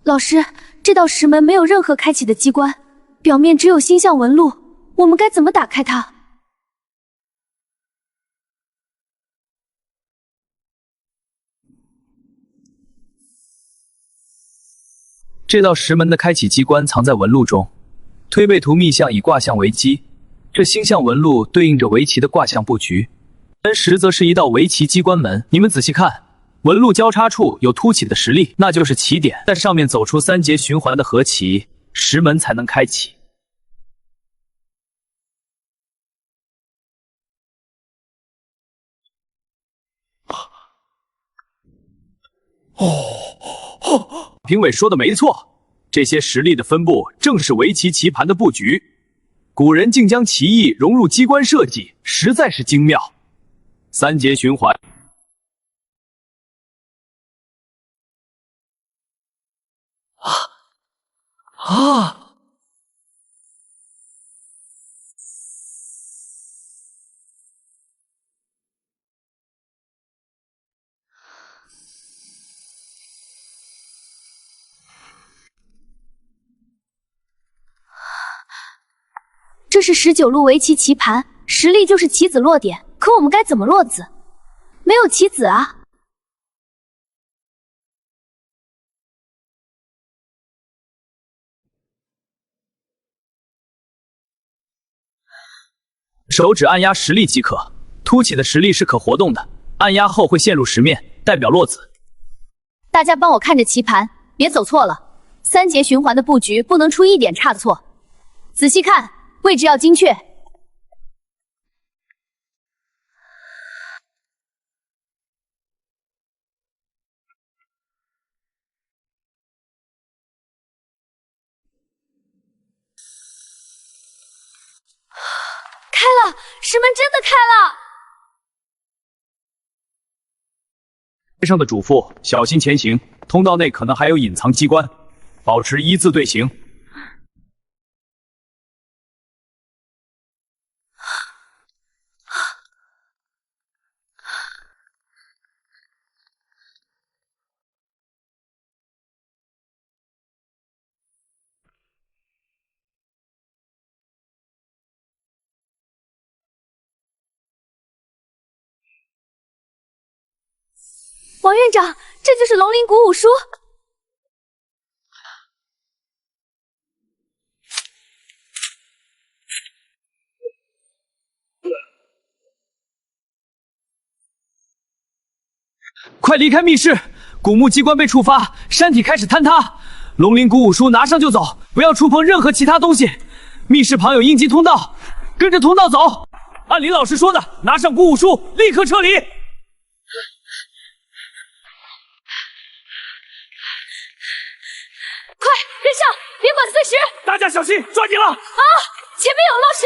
老师，这道石门没有任何开启的机关，表面只有星象纹路，我们该怎么打开它？这道石门的开启机关藏在纹路中，推背图密象以卦象为基，这星象纹路对应着围棋的卦象布局，门实则是一道围棋机关门。你们仔细看，纹路交叉处有凸起的实力，那就是起点，在上面走出3节循环的合棋，石门才能开启。评委说的没错，这些实力的分布正是围棋棋盘的布局。古人竟将棋艺融入机关设计，实在是精妙。3节循环。这是19路围棋棋盘，实力就是棋子落点，可我们该怎么落子？没有棋子啊！手指按压实力即可，凸起的实力是可活动的，按压后会陷入石面，代表落子。大家帮我看着棋盘，别走错了。3节循环的布局不能出一点差错，仔细看，位置要精确。石门真的开了！街上的嘱咐，小心前行，通道内可能还有隐藏机关，保持一字队形。王院长，这就是龙鳞鼓舞书。快离开密室！古墓机关被触发，山体开始坍塌。龙鳞鼓舞书拿上就走，不要触碰任何其他东西。密室旁有应急通道，跟着通道走。按林老师说的，拿上鼓舞书，立刻撤离。快跟上，别管碎石！大家小心，抓紧了！啊，前面有落石！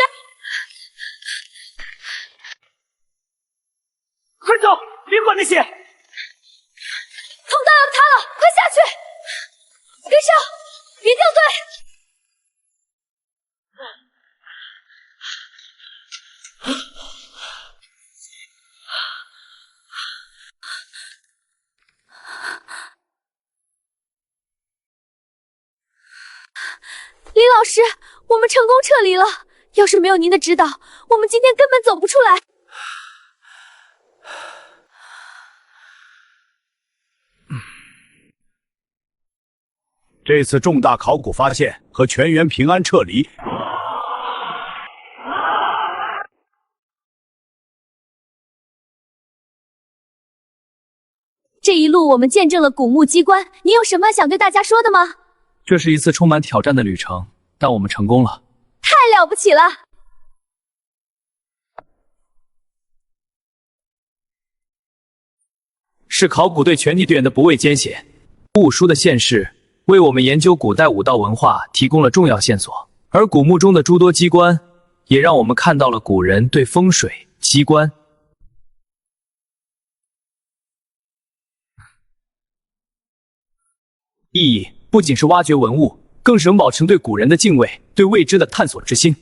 快走，别管那些！通道要塌了，快下去！跟上，别掉队！林老师，我们成功撤离了。要是没有您的指导，我们今天根本走不出来。这次重大考古发现和全员平安撤离。这一路我们见证了古墓机关，你有什么想对大家说的吗？这是一次充满挑战的旅程，但我们成功了。太了不起了！是考古队全体队员的不畏艰险。鼓舞书的现世为我们研究古代武道文化提供了重要线索，而古墓中的诸多机关也让我们看到了古人对风水、机关意义，不仅是挖掘文物，更是能保持对古人的敬畏，对未知的探索之心。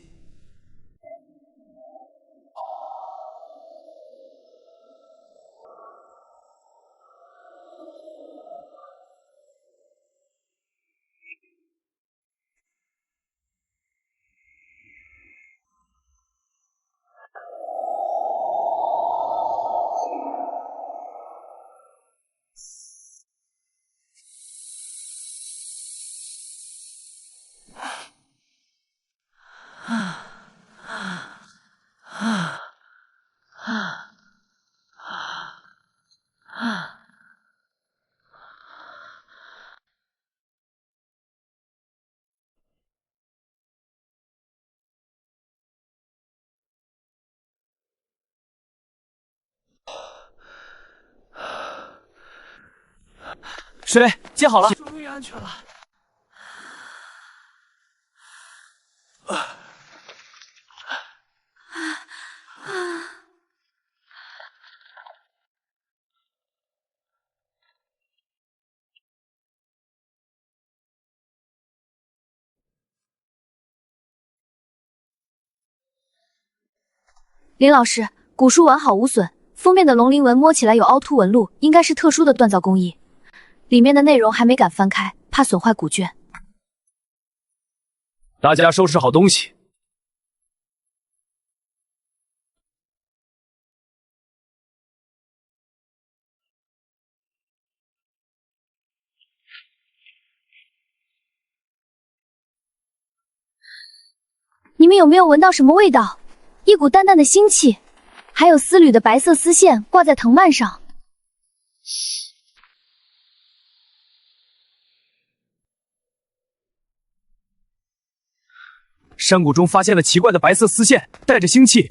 水雷接好了，终于安全了。林老师，古书完好无损，封面的龙鳞纹摸起来有凹凸纹路，应该是特殊的锻造工艺。里面的内容还没敢翻开，怕损坏古卷。大家收拾好东西。你们有没有闻到什么味道？一股淡淡的腥气，还有丝缕的白色丝线挂在藤蔓上。山谷中发现了奇怪的白色丝线，带着腥气。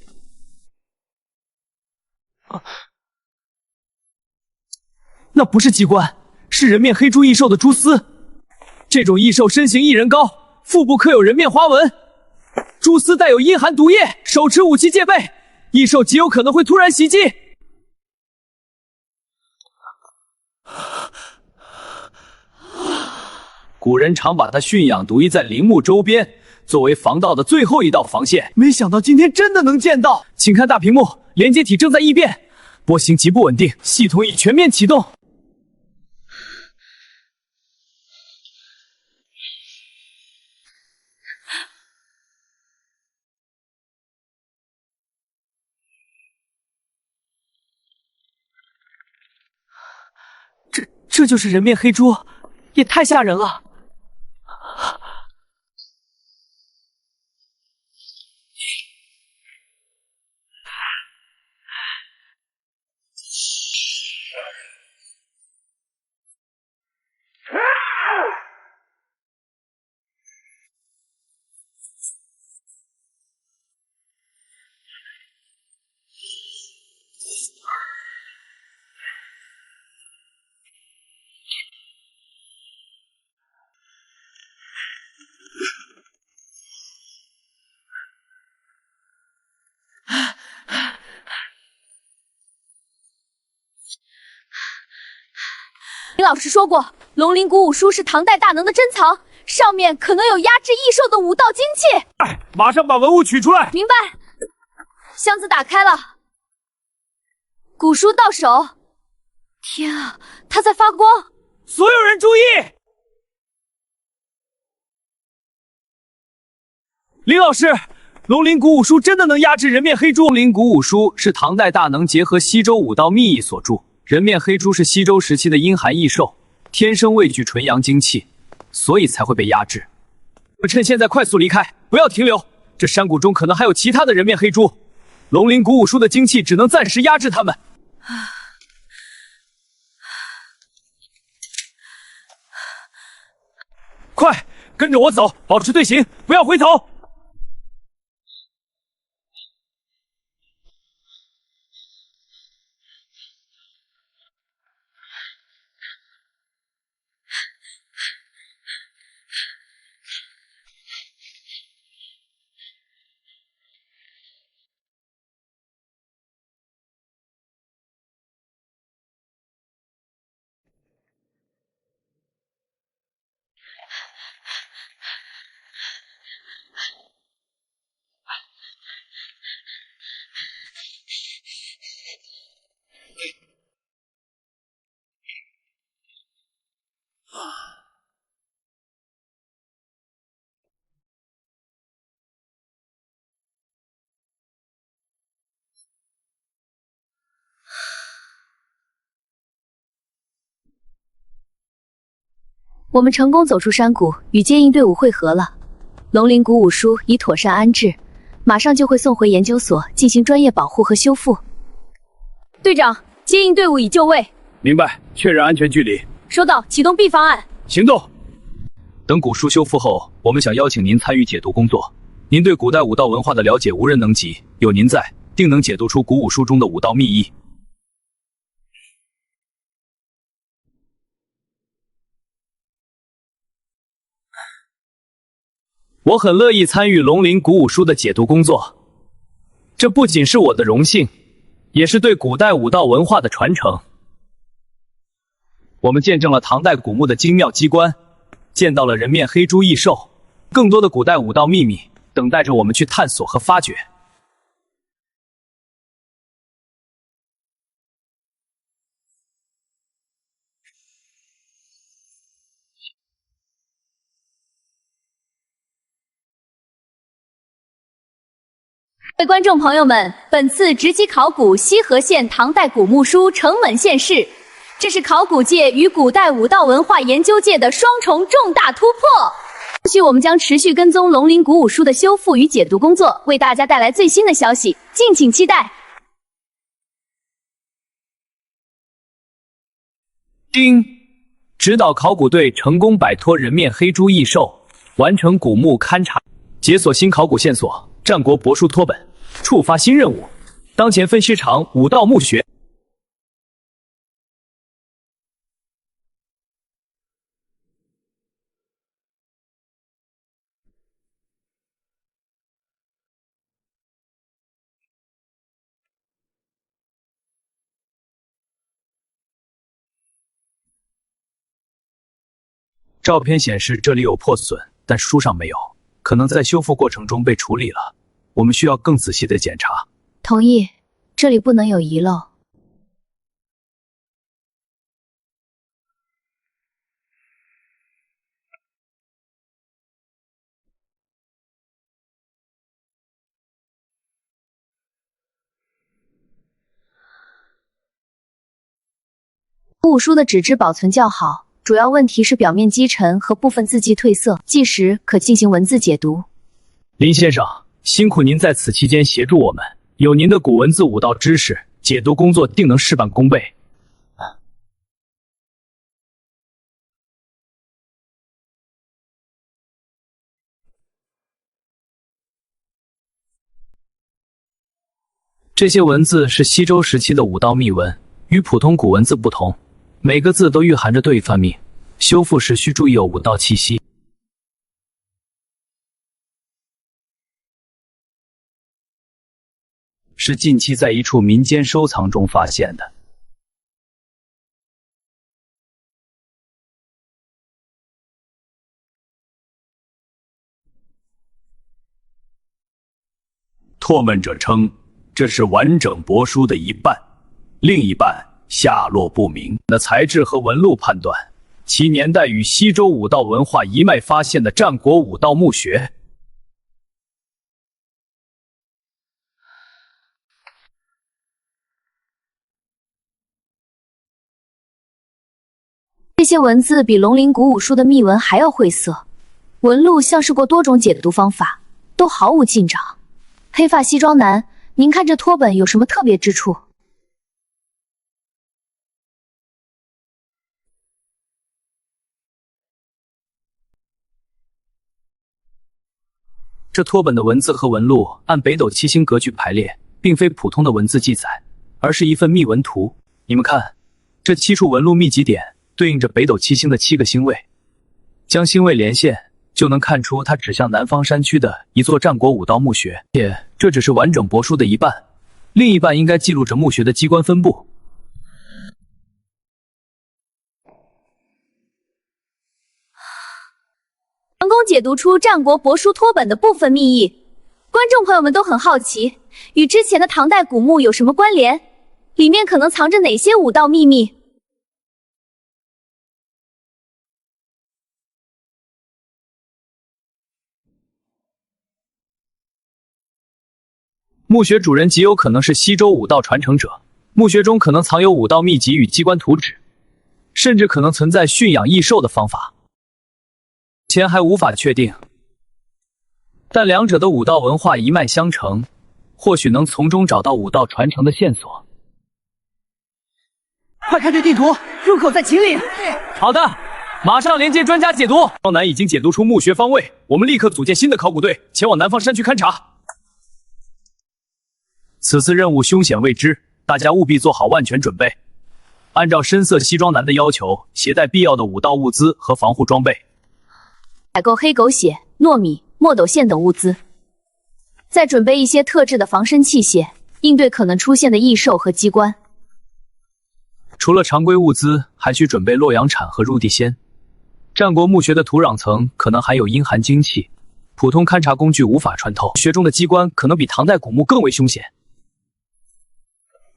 那不是机关，是人面黑猪异兽的蛛丝。这种异兽身形1人高，腹部刻有人面花纹。蛛丝带有阴寒毒液，手持武器戒备，异兽极有可能会突然袭击。古人常把它驯养毒医在陵墓周边，作为防盗的最后一道防线。没想到今天真的能见到！请看大屏幕，连接体正在异变，波形极不稳定，系统已全面启动。这就是人面黑猪，也太吓人了。林老师说过，龙鳞鼓舞书是唐代大能的珍藏，上面可能有压制异兽的武道精气。哎，马上把文物取出来。明白。箱子打开了，古书到手。天啊，它在发光！所有人注意！林老师，龙鳞鼓舞书真的能压制人面黑猪？龙鳞鼓舞书是唐代大能结合西周武道秘义所著。人面黑猪是西周时期的阴寒异兽，天生畏惧纯阳精气，所以才会被压制。我们趁现在快速离开，不要停留。这山谷中可能还有其他的人面黑猪，龙鳞鼓舞书的精气只能暂时压制他们。快，跟着我走，保持队形，不要回头。我们成功走出山谷，与接应队伍会合了。龙鳞鼓舞书已妥善安置，马上就会送回研究所进行专业保护和修复。队长，接应队伍已就位。明白，确认安全距离。收到，启动 B 方案。行动。等古书修复后，我们想邀请您参与解读工作。您对古代武道文化的了解无人能及，有您在，定能解读出古武书中的武道秘义。我很乐意参与龙鳞鼓舞书的解读工作，这不仅是我的荣幸，也是对古代武道文化的传承。我们见证了唐代古墓的精妙机关，见到了人面黑猪异兽，更多的古代武道秘密等待着我们去探索和发掘。各位观众朋友们，本次直击考古西河县唐代古墓书城门县市，这是考古界与古代武道文化研究界的双重重大突破。后续我们将持续跟踪龙鳞鼓舞书的修复与解读工作，为大家带来最新的消息，敬请期待。丁，指导考古队成功摆脱人面黑猪异兽，完成古墓勘察，解锁新考古线索。战国帛书托本，触发新任务。当前分析场武道墓穴。照片显示这里有破损，但书上没有，可能在修复过程中被处理了。我们需要更仔细的检查。同意，这里不能有遗漏。古武书的纸质保存较好，主要问题是表面积沉和部分字迹褪色，届时可进行文字解读。林先生，辛苦您在此期间协助我们，有您的古文字武道知识，解读工作定能事半功倍。这些文字是西周时期的武道秘文，与普通古文字不同，每个字都蕴含着对方秘，修复时需注意有武道气息。是近期在一处民间收藏中发现的。唾闷者称，这是完整帛书的一半，另一半下落不明。的材质和纹路判断，其年代与西周武道文化一脉发现的战国武道墓穴。这些文字比龙鳞古武书的秘文还要晦涩，纹路像是过多种解读方法，都毫无进展。黑发西装男，您看这托本有什么特别之处？这托本的文字和纹路按北斗七星格局排列，并非普通的文字记载，而是一份密文图。你们看，这7处纹路密集点对应着北斗七星的7个星位，将星位连线，就能看出它指向南方山区的一座战国武道墓穴。且这只是完整帛书的一半，另一半应该记录着墓穴的机关分布。成功解读出战国帛书托本的部分密意，观众朋友们都很好奇，与之前的唐代古墓有什么关联？里面可能藏着哪些武道秘密？墓穴主人极有可能是西周武道传承者，墓穴中可能藏有武道秘籍与机关图纸，甚至可能存在驯养异兽的方法。前还无法确定，但两者的武道文化一脉相承，或许能从中找到武道传承的线索。快看这地图，入口在秦岭。好的，马上连接专家解读。方南已经解读出墓穴方位，我们立刻组建新的考古队，前往南方山区勘察。此次任务凶险未知，大家务必做好万全准备。按照深色西装男的要求，携带必要的武道物资和防护装备。采购黑狗血、糯米、墨斗线等物资，再准备一些特制的防身器械，应对可能出现的异兽和机关。除了常规物资，还需准备洛阳铲和入地仙。战国墓穴的土壤层可能含有阴寒精气，普通勘察工具无法穿透。穴中的机关可能比唐代古墓更为凶险。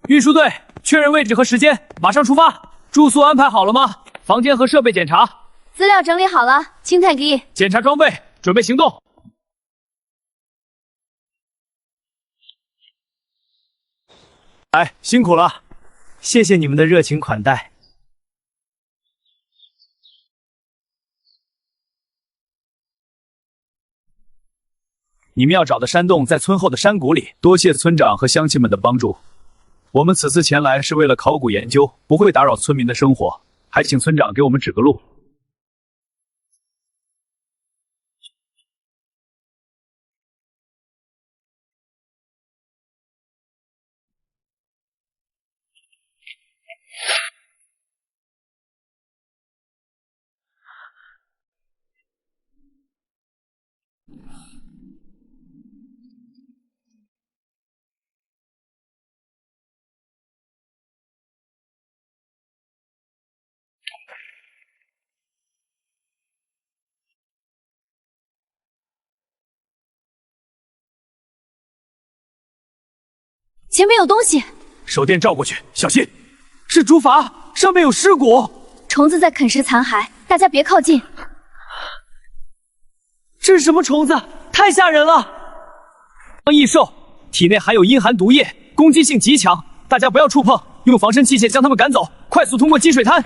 运输队，确认位置和时间，马上出发。住宿安排好了吗？房间和设备检查。资料整理好了，请太给。检查装备，准备行动。哎，辛苦了，谢谢你们的热情款待。你们要找的山洞在村后的山谷里，多谢村长和乡亲们的帮助。我们此次前来是为了考古研究，不会打扰村民的生活，还请村长给我们指个路。前面有东西，手电照过去，小心！是竹筏，上面有尸骨。虫子在啃食残骸，大家别靠近。这是什么虫子？太吓人了！异兽体内含有阴寒毒液，攻击性极强，大家不要触碰，用防身器械将它们赶走，快速通过积水滩。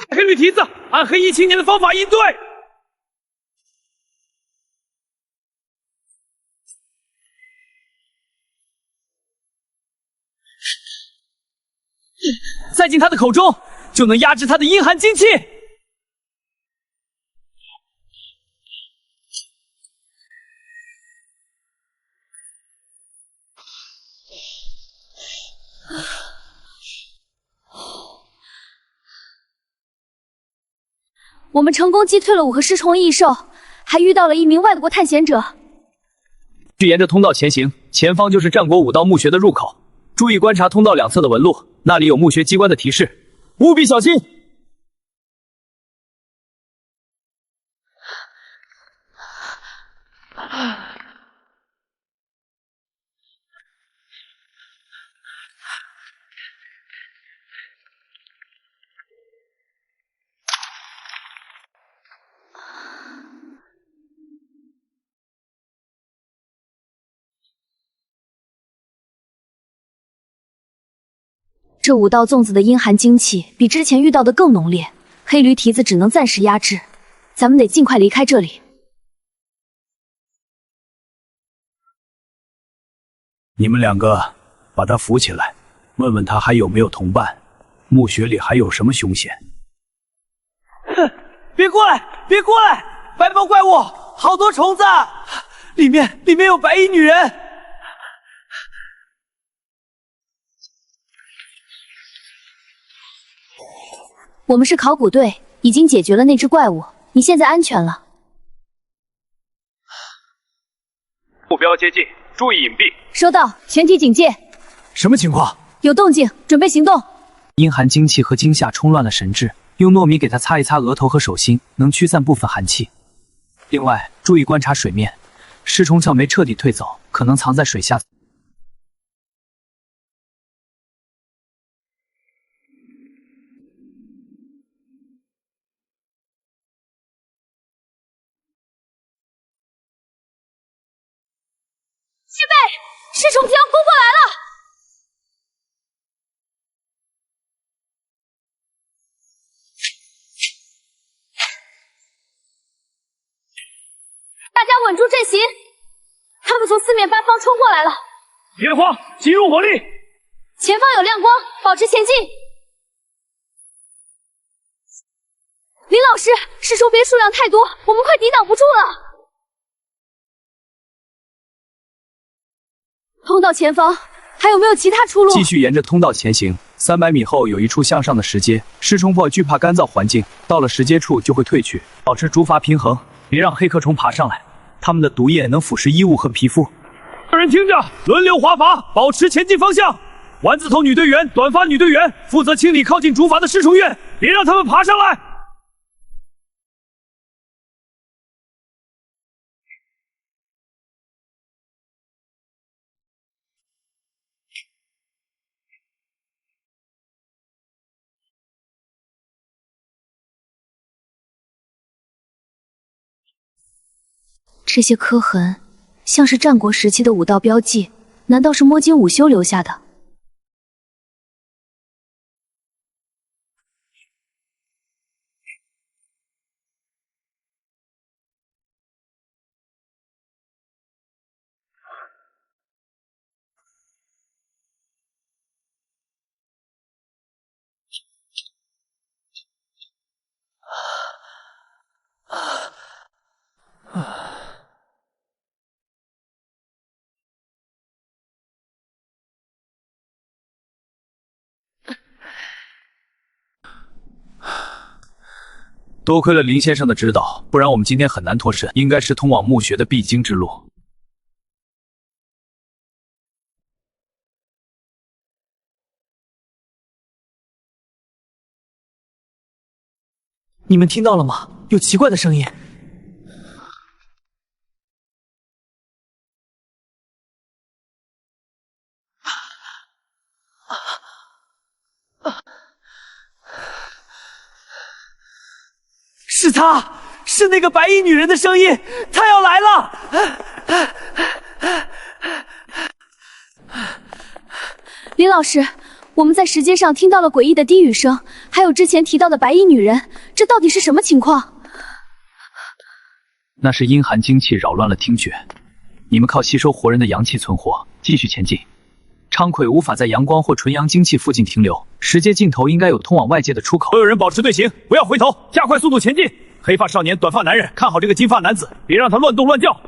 黑绿蹄子，按黑衣青年的方法应对。塞进他的口中，就能压制他的阴寒精气。我们成功击退了5个尸虫异兽，还遇到了一名外国探险者。继续沿着通道前行，前方就是战国武道墓穴的入口，注意观察通道两侧的纹路，那里有墓穴机关的提示，务必小心。这5道粽子的阴寒精气比之前遇到的更浓烈，黑驴蹄子只能暂时压制，咱们得尽快离开这里。你们2个把他扶起来，问问他还有没有同伴，墓穴里还有什么凶险。哼！别过来！别过来！白毛怪物，好多虫子，里面有白衣女人。我们是考古队，已经解决了那只怪物，你现在安全了。目标接近，注意隐蔽。收到，全体警戒。什么情况？有动静，准备行动。阴寒精气和惊吓冲乱了神智，用糯米给他擦一擦额头和手心，能驱散部分寒气。另外，注意观察水面，尸虫鞘没彻底退走，可能藏在水下。预备，尸虫将攻过来了！大家稳住阵型，他们从4面8方冲过来了。别慌，集中火力！前方有亮光，保持前进。林老师，尸虫别数量太多，我们快抵挡不住了。通道前方还有没有其他出路？继续沿着通道前行，300米后有一处向上的石阶，尸虫破惧怕干燥环境，到了石阶处就会退去。保持竹筏平衡，别让黑壳虫爬上来，它们的毒液能腐蚀衣物和皮肤。有人听着，轮流划筏，保持前进方向。丸子头女队员、短发女队员负责清理靠近竹筏的尸虫院，别让他们爬上来。这些刻痕像是战国时期的武道标记，难道是摸金午休留下的？多亏了林先生的指导，不然我们今天很难脱身。应该是通往墓穴的必经之路。你们听到了吗？有奇怪的声音。是她，是那个白衣女人的声音，她要来了！林老师，我们在石阶上听到了诡异的低语声，还有之前提到的白衣女人，这到底是什么情况？那是阴寒精气扰乱了听觉，你们靠吸收活人的阳气存活，继续前进。昌奎无法在阳光或纯阳精气附近停留，石阶尽头应该有通往外界的出口。所有人保持队形，不要回头，加快速度前进。黑发少年、短发男人，看好这个金发男子，别让他乱动乱叫。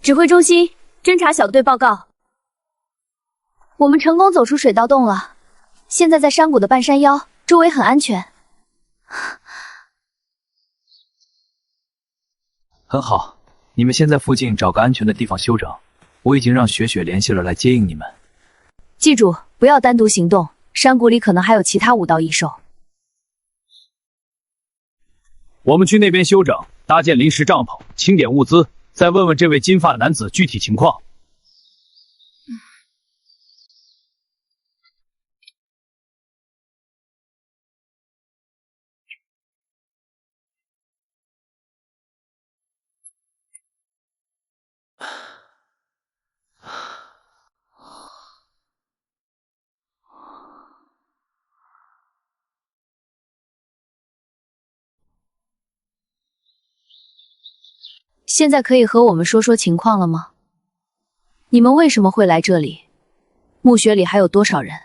指挥中心，侦察小队报告，我们成功走出水盗洞了，现在在山谷的半山腰，周围很安全。很好，你们先在附近找个安全的地方休整，我已经让雪雪联系了来接应你们。记住，不要单独行动，山谷里可能还有其他武道异兽。我们去那边休整，搭建临时帐篷，清点物资。再问问这位金发男子具体情况。现在可以和我们说说情况了吗？你们为什么会来这里？墓穴里还有多少人？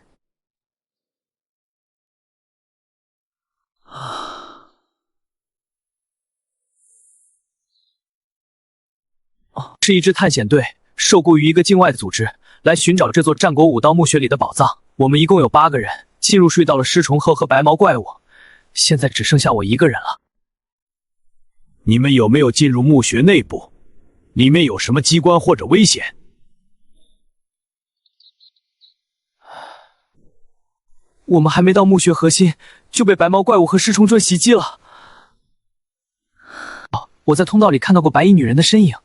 是一支探险队，受雇于一个境外组织，来寻找这座战国武道墓穴里的宝藏。我们一共有8个人，进入睡到了尸虫后和白毛怪物，现在只剩下我一个人了。你们有没有进入墓穴内部？里面有什么机关或者危险？我们还没到墓穴核心，就被白毛怪物和尸虫蛻袭击了。我在通道里看到过白衣女人的身影，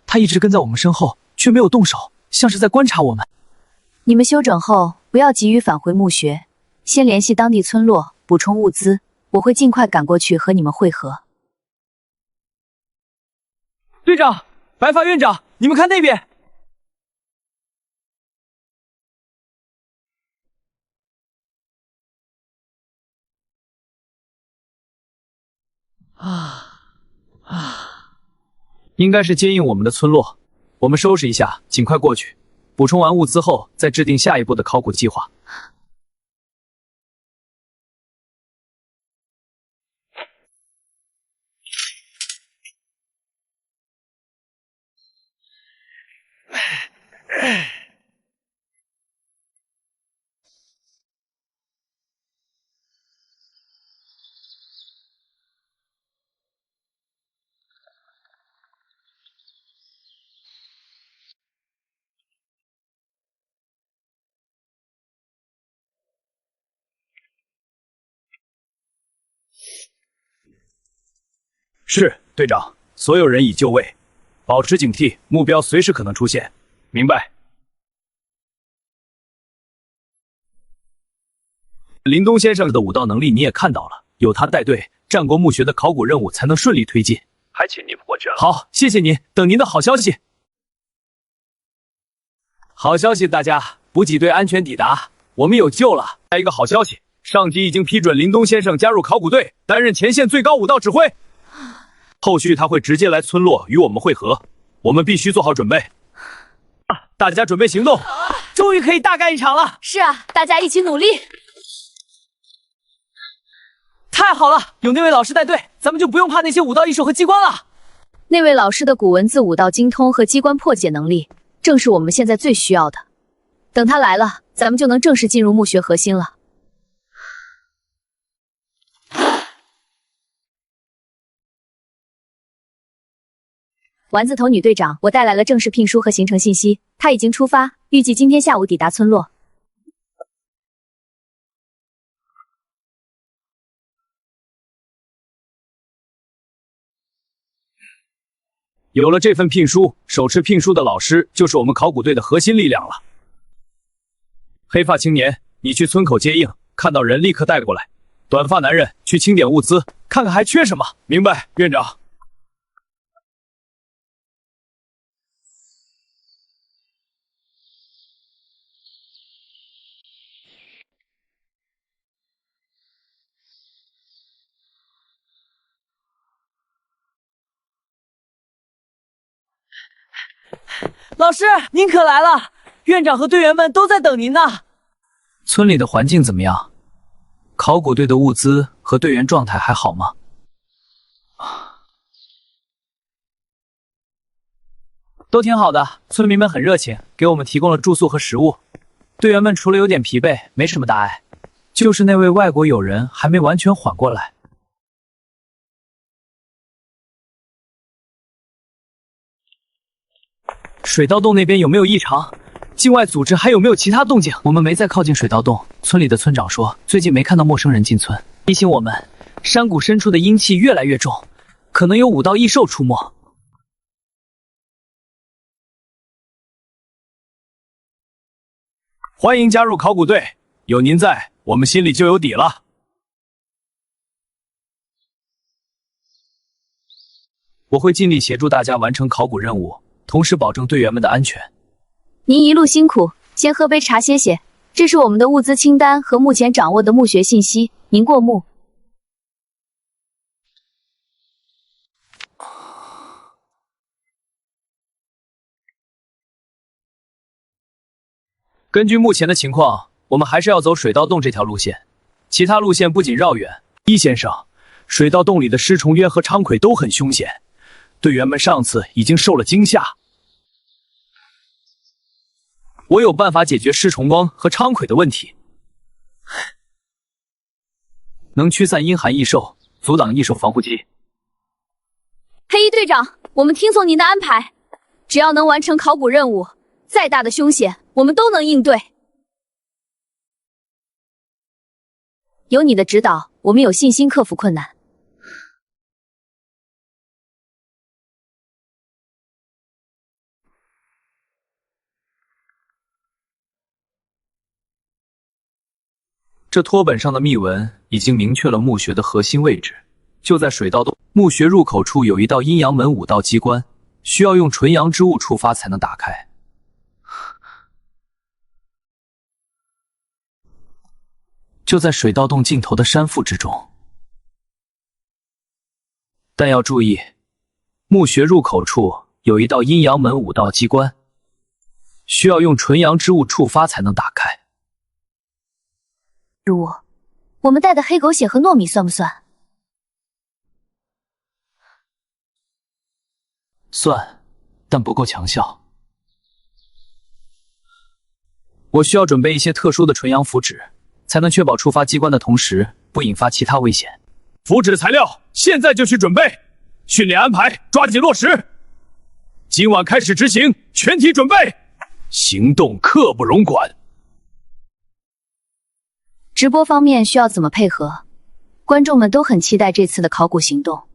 她一直跟在我们身后，却没有动手，像是在观察我们。你们休整后不要急于返回墓穴，先联系当地村落补充物资，我会尽快赶过去和你们会合。队长，白发院长，你们看那边！应该是接应我们的村落，我们收拾一下，尽快过去。补充完物资后，再制定下一步的考古计划。是，队长，所有人已就位，保持警惕，目标随时可能出现。明白。林东先生的武道能力你也看到了，有他带队，战国墓穴的考古任务才能顺利推进。还请您过去了。好，谢谢您，等您的好消息。好消息，大家，补给队安全抵达，我们有救了。再一个好消息，上级已经批准林东先生加入考古队，担任前线最高武道指挥。后续他会直接来村落与我们会合，我们必须做好准备。大家准备行动，终于可以大干一场了！是啊，大家一起努力。太好了，有那位老师带队，咱们就不用怕那些武道异兽和机关了。那位老师的古文字武道精通和机关破解能力，正是我们现在最需要的。等他来了，咱们就能正式进入墓穴核心了。丸子头女队长，我带来了正式聘书和行程信息，他已经出发，预计今天下午抵达村落。有了这份聘书，手持聘书的老师就是我们考古队的核心力量了。黑发青年，你去村口接应，看到人立刻带过来。短发男人去清点物资，看看还缺什么。明白，院长。老师，您可来了！院长和队员们都在等您呢。村里的环境怎么样？考古队的物资和队员状态还好吗？都挺好的，村民们很热情，给我们提供了住宿和食物。队员们除了有点疲惫，没什么大碍，就是那位外国友人还没完全缓过来。水盗洞那边有没有异常？境外组织还有没有其他动静？我们没再靠近水盗洞。村里的村长说，最近没看到陌生人进村，提醒我们山谷深处的阴气越来越重，可能有武道异兽出没。欢迎加入考古队，有您在，我们心里就有底了。我会尽力协助大家完成考古任务，同时保证队员们的安全。您一路辛苦，先喝杯茶歇歇。这是我们的物资清单和目前掌握的墓穴信息，您过目。根据目前的情况，我们还是要走水盗洞这条路线，其他路线不仅绕远。一先生，水盗洞里的尸虫渊和昌葵都很凶险，队员们上次已经受了惊吓。我有办法解决尸虫汪和昌葵的问题，能驱散阴寒异兽，阻挡异兽防护机。黑衣队长，我们听从您的安排，只要能完成考古任务，再大的凶险我们都能应对。有你的指导，我们有信心克服困难。这托本上的密文已经明确了墓穴的核心位置，就在水盗洞。墓穴入口处有一道阴阳门武道机关，需要用纯阳之物触发才能打开。就在水盗洞尽头的山腹之中。但要注意，墓穴入口处有一道阴阳门武道机关，需要用纯阳之物触发才能打开。物，我们带的黑狗血和糯米算不算？算，但不够强效。我需要准备一些特殊的纯阳符纸，才能确保触发机关的同时不引发其他危险。符纸材料现在就去准备，训练安排抓紧落实。今晚开始执行，全体准备，行动刻不容缓。直播方面需要怎么配合？观众们都很期待这次的考古行动。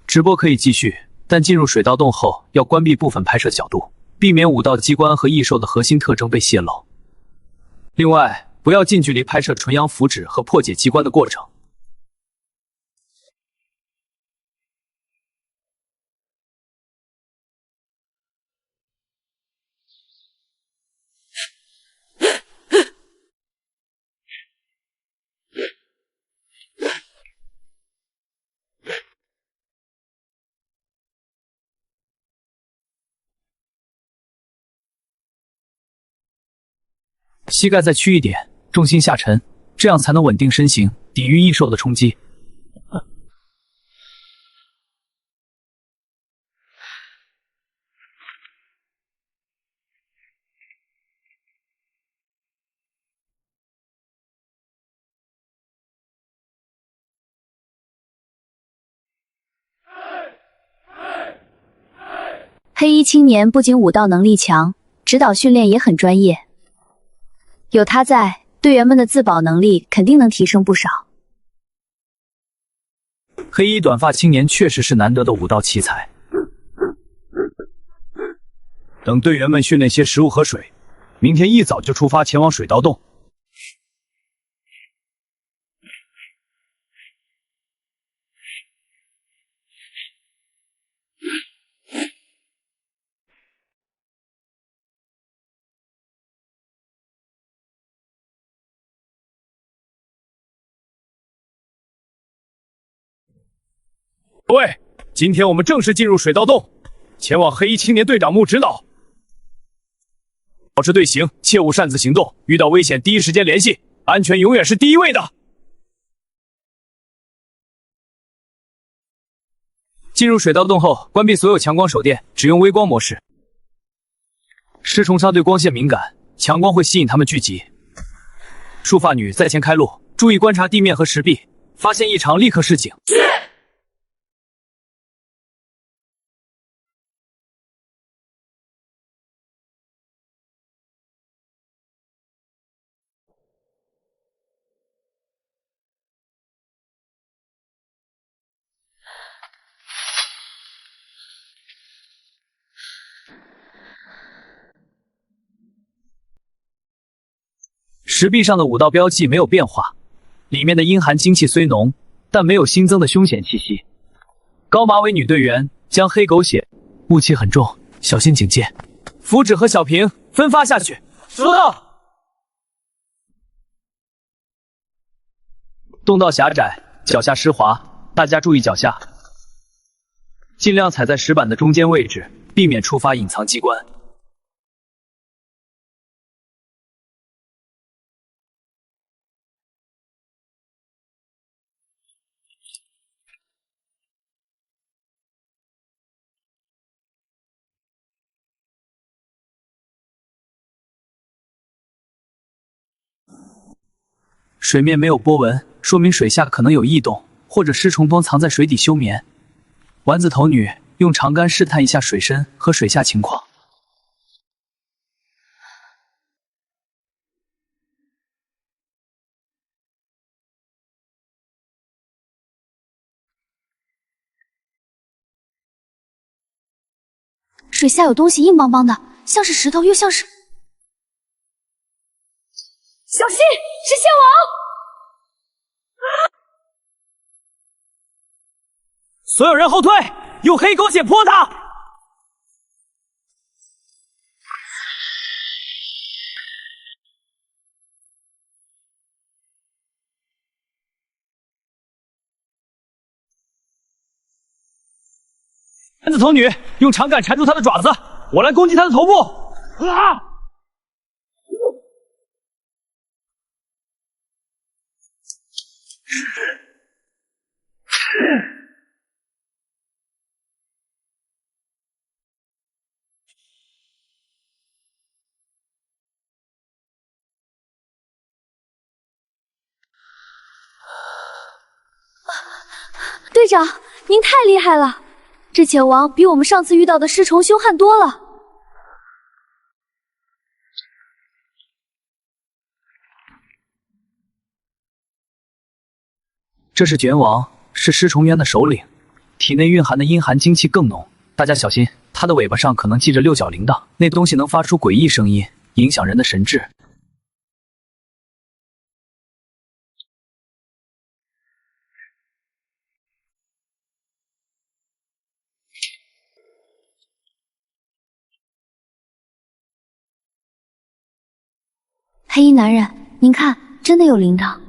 直播可以继续，但进入水盗洞后要关闭部分拍摄角度，避免武道机关和异兽的核心特征被泄露。另外，不要近距离拍摄纯阳符纸和破解机关的过程。膝盖再屈一点，重心下沉，这样才能稳定身形，抵御易受的冲击。黑衣青年不仅武道能力强，指导训练也很专业。有他在，队员们的自保能力肯定能提升不少。黑衣短发青年确实是难得的武道奇才。等队员们训练些食物和水，明天一早就出发前往水盗洞。各位，今天我们正式进入水盗洞，前往黑衣青年队长墓指导。保持队形，切勿擅自行动，遇到危险第一时间联系，安全永远是第一位的。进入水盗洞后，关闭所有强光手电，只用微光模式。尸虫鲨对光线敏感，强光会吸引它们聚集。束发女在前开路，注意观察地面和石壁，发现异常立刻示警。石壁上的武道标记没有变化，里面的阴寒精气虽浓，但没有新增的凶险气息。高马尾女队员将黑狗血，雾气很重，小心警戒。符纸和小瓶分发下去。收到。洞道狭窄，脚下湿滑，大家注意脚下，尽量踩在石板的中间位置，避免触发隐藏机关。水面没有波纹，说明水下可能有异动，或者尸虫多藏在水底休眠。丸子头女用长杆试探一下水深和水下情况。水下有东西硬邦邦的，像是石头，又像是……小心，是线网！所有人后退，用黑狗血泼他！丸子头女用长杆缠住他的爪子，我来攻击他的头部。啊！队长，您太厉害了！这潜王比我们上次遇到的尸虫凶悍多了。这是卷王，是尸虫渊的首领，体内蕴含的阴寒精气更浓。大家小心，它的尾巴上可能系着六角铃铛，那东西能发出诡异声音，影响人的神智。黑衣男人，您看，真的有铃铛。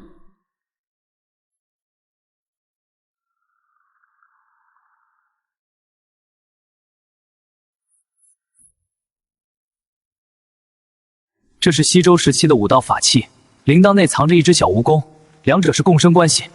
这是西周时期的武道法器，铃铛内藏着一只小蜈蚣，两者是共生关系。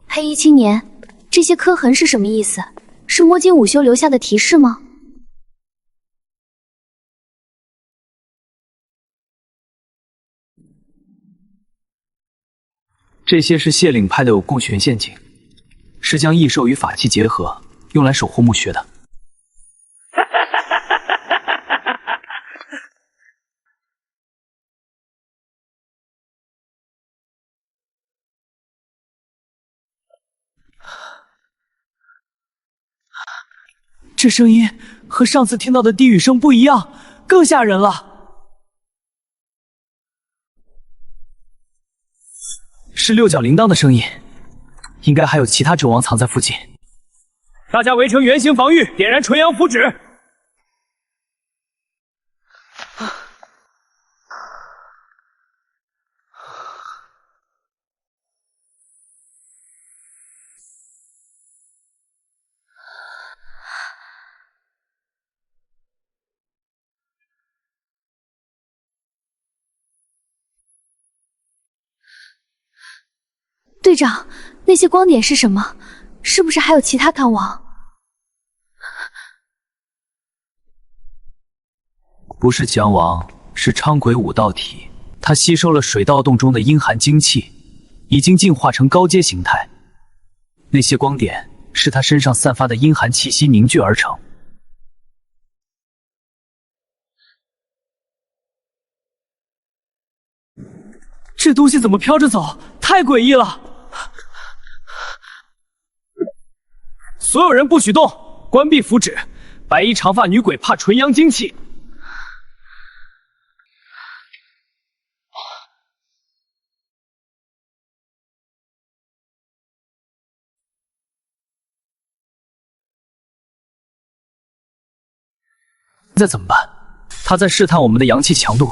黑衣青年，这些刻痕是什么意思？是摸金午休留下的提示吗？这些是谢岭派的有共玄陷阱，是将异兽与法器结合，用来守护墓穴的。这声音和上次听到的低语声不一样，更吓人了。是六角铃铛的声音，应该还有其他纣王藏在附近。大家围成圆形防御，点燃纯阳符纸。队长，那些光点是什么？是不是还有其他干王？不是姜王，是昌鬼武道体，它吸收了水道洞中的阴寒精气，已经进化成高阶形态。那些光点是他身上散发的阴寒气息凝聚而成。这东西怎么飘着走？太诡异了！所有人不许动，关闭符纸。白衣长发女鬼怕纯阳精气。现在怎么办？他在试探我们的阳气强度。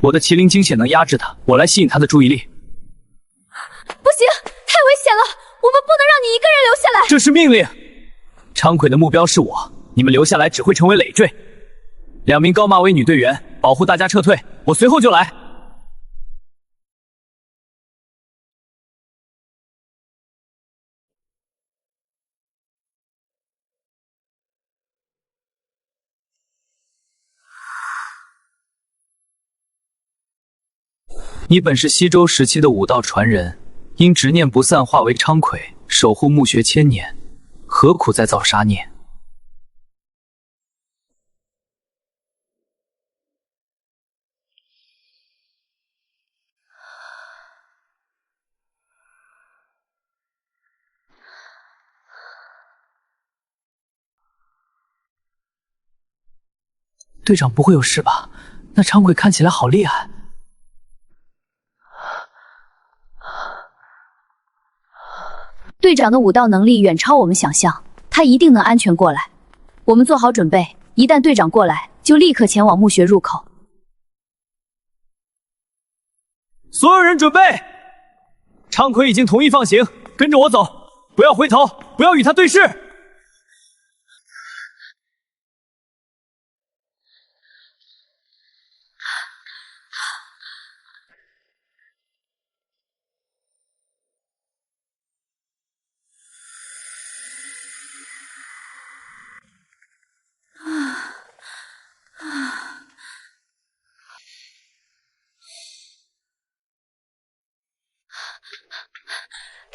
我的麒麟精血能压制他，我来吸引他的注意力。不行，太危险了，我们不能让你一个人留下来。这是命令。昌奎的目标是我，你们留下来只会成为累赘。2名高马尾女队员保护大家撤退，我随后就来。你本是西周时期的武道传人，因执念不散化为昌奎，守护墓穴千年，何苦再造杀孽？队长不会有事吧？那昌奎看起来好厉害。队长的武道能力远超我们想象，他一定能安全过来。我们做好准备，一旦队长过来，就立刻前往墓穴入口。所有人准备！昌奎已经同意放行，跟着我走，不要回头，不要与他对视。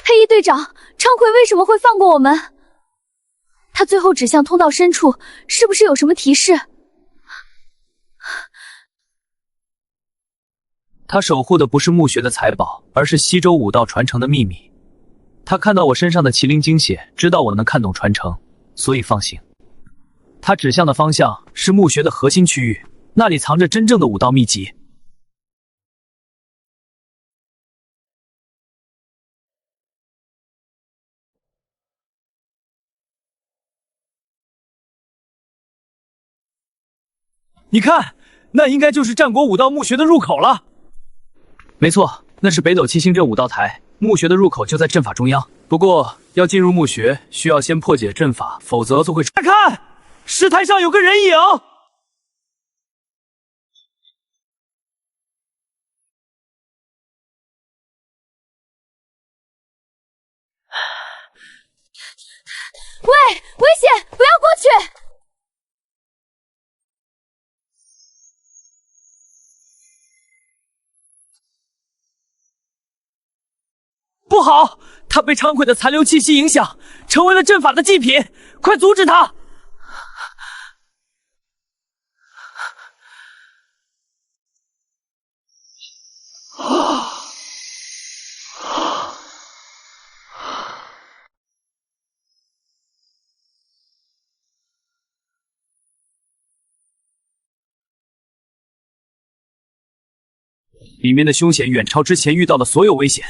黑衣队长，昌奎为什么会放过我们？他最后指向通道深处，是不是有什么提示？他守护的不是墓穴的财宝，而是西周武道传承的秘密。他看到我身上的麒麟精血，知道我能看懂传承，所以放行。他指向的方向是墓穴的核心区域，那里藏着真正的武道秘籍。你看，那应该就是战国武道墓穴的入口了。没错，那是北斗七星阵武道台，墓穴的入口就在阵法中央。不过要进入墓穴，需要先破解阵法，否则就会……快看，石台上有个人影。喂，危险！不要过去！不好，他被昌奎的残留气息影响，成为了阵法的祭品，快阻止他！里面的凶险远超之前遇到的所有危险。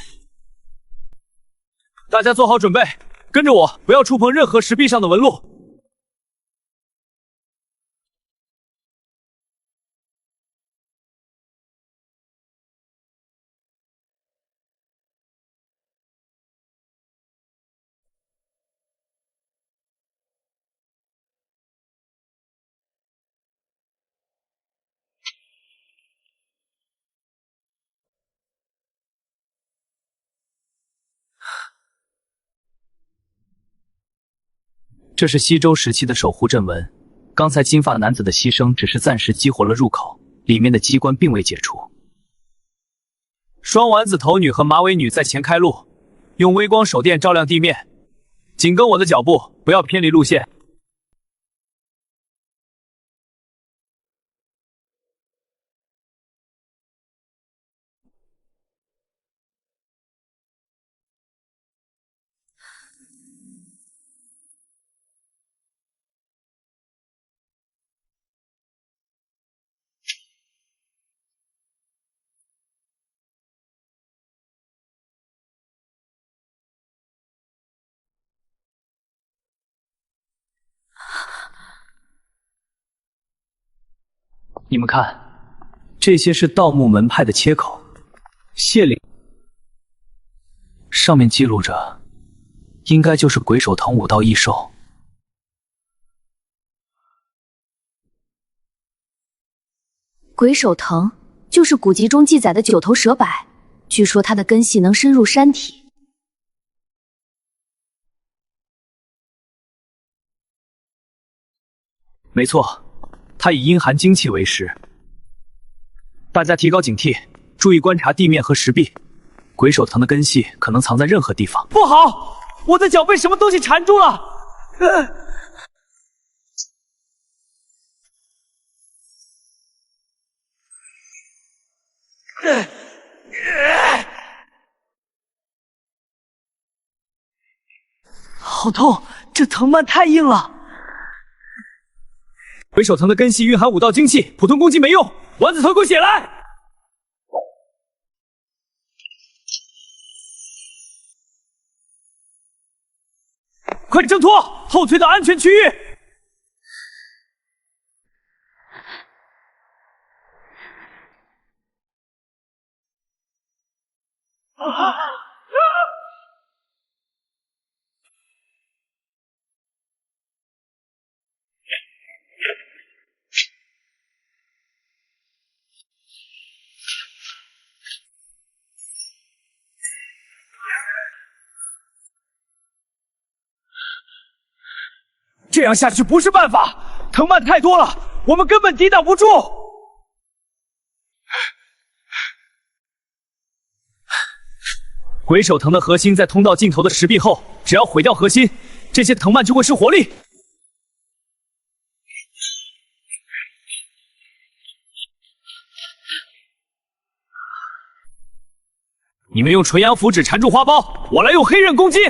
大家做好准备，跟着我，不要触碰任何石壁上的纹路。这是西周时期的守护阵纹，刚才金发男子的牺牲只是暂时激活了入口，里面的机关并未解除。双丸子头女和马尾女在前开路，用微光手电照亮地面，紧跟我的脚步，不要偏离路线。你们看，这些是盗墓门派的切口，谢灵上面记录着，应该就是鬼手藤武道异兽。鬼手藤就是古籍中记载的九头蛇柏，据说它的根系能深入山体。没错，它以阴寒精气为食。大家提高警惕，注意观察地面和石壁。鬼手藤的根系可能藏在任何地方。不好，我的脚被什么东西缠住了。好痛，这藤蔓太硬了。鬼手藤的根系蕴含武道精气，普通攻击没用。丸子头，给我血来！快挣脱，后退到安全区域。这样下去不是办法，藤蔓太多了，我们根本抵挡不住。鬼手藤的核心在通道尽头的石壁后，只要毁掉核心，这些藤蔓就会失活力。你们用纯阳符纸缠住花苞，我来用黑刃攻击。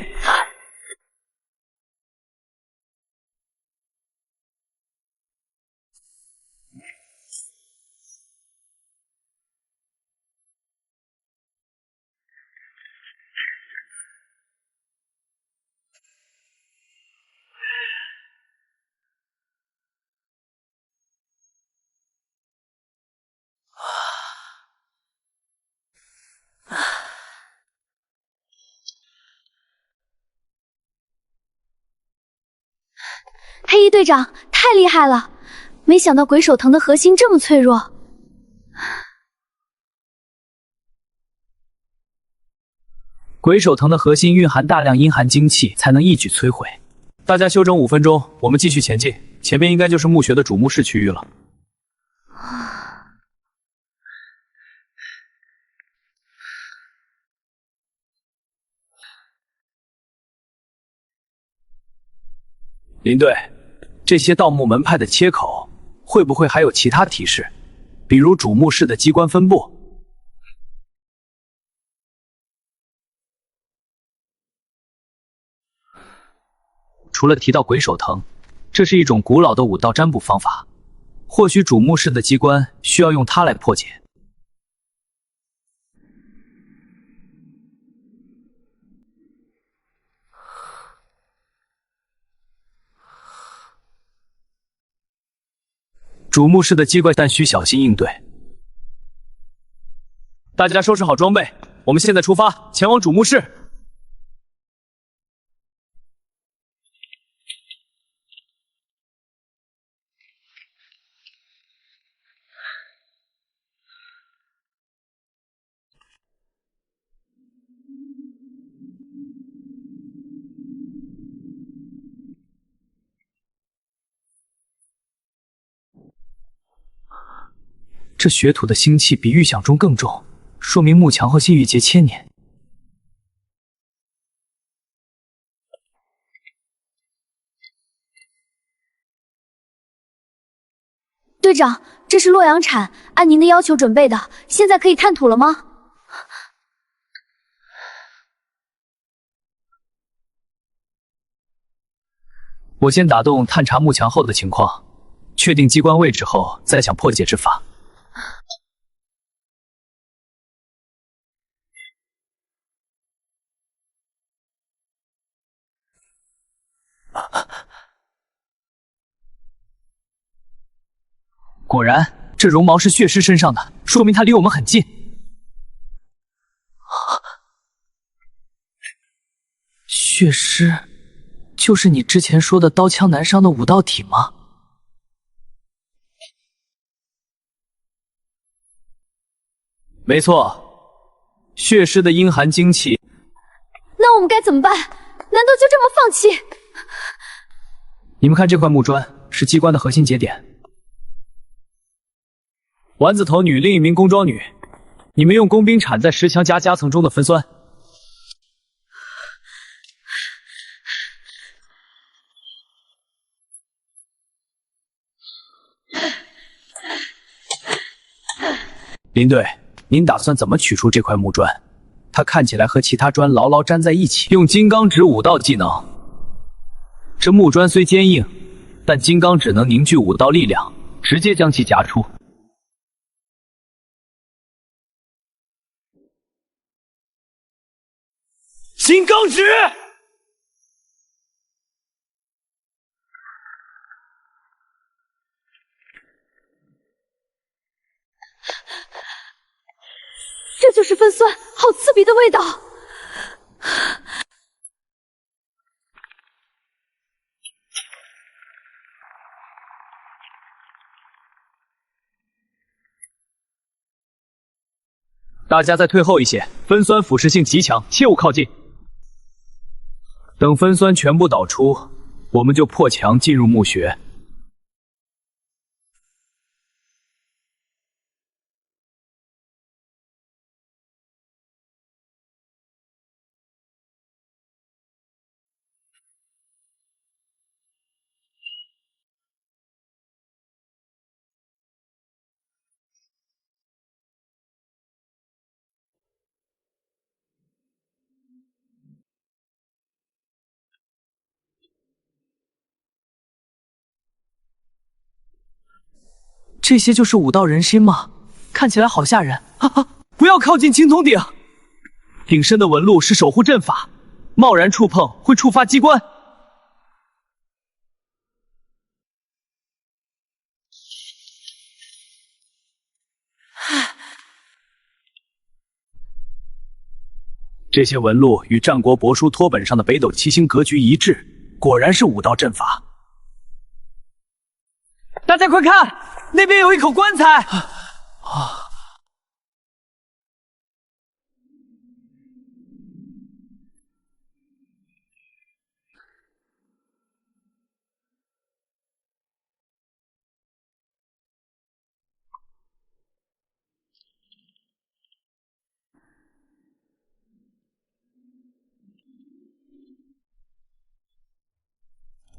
黑衣队长太厉害了，没想到鬼手藤的核心这么脆弱。鬼手藤的核心蕴含大量阴寒精气，才能一举摧毁。大家休整5分钟，我们继续前进。前边应该就是墓穴的主墓室区域了。林队，这些盗墓门派的切口会不会还有其他提示，比如主墓室的机关分布？除了提到鬼手藤，这是一种古老的武道占卜方法，或许主墓室的机关需要用它来破解。主墓室的机关，但需小心应对。大家收拾好装备，我们现在出发，前往主墓室。这血土的腥气比预想中更重，说明墓墙后新玉结千年。队长，这是洛阳铲，按您的要求准备的，现在可以探土了吗？我先打洞探查墓墙后的情况，确定机关位置后，再想破解之法。果然，这绒毛是血尸身上的，说明他离我们很近。血尸，就是你之前说的刀枪难伤的武道体吗？没错，血尸的阴寒精气。那我们该怎么办？难道就这么放弃？你们看这块木砖是机关的核心节点。丸子头女，另一名工装女，你们用工兵铲在石墙夹层中的分酸。林队，您打算怎么取出这块木砖？它看起来和其他砖牢牢粘在一起。用金刚指武道技能。这木砖虽坚硬，但金刚指能凝聚武道力量，直接将其夹出。金刚指！这就是分酸，好刺鼻的味道。大家再退后一些，分酸腐蚀性极强，切勿靠近。等分酸全部导出，我们就破墙进入墓穴。这些就是武道人心吗？看起来好吓人！不要靠近青铜鼎，鼎身的纹路是守护阵法，贸然触碰会触发机关。这些纹路与战国帛书托本上的北斗七星格局一致，果然是武道阵法。大家快看，那边有一口棺材！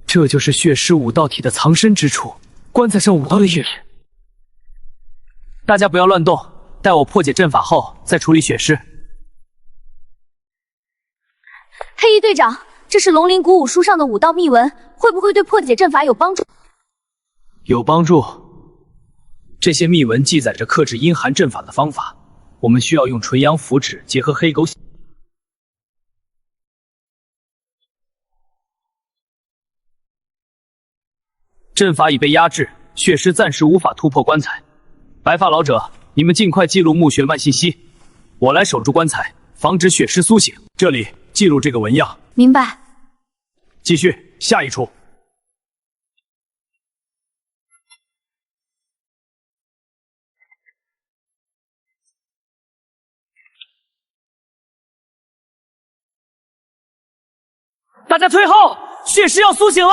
这就是血尸武道体的藏身之处，棺材上武道的血。大家不要乱动，待我破解阵法后再处理血尸。黑衣队长，这是龙鳞古武书上的武道秘文，会不会对破解阵法有帮助？有帮助。这些秘文记载着克制阴寒阵法的方法，我们需要用纯阳符纸结合黑狗血。阵法已被压制，血尸暂时无法突破棺材。白发老者，你们尽快记录墓穴脉信息，我来守住棺材，防止血尸苏醒。这里记录这个纹样。明白。继续，下一处。大家退后，血尸要苏醒了！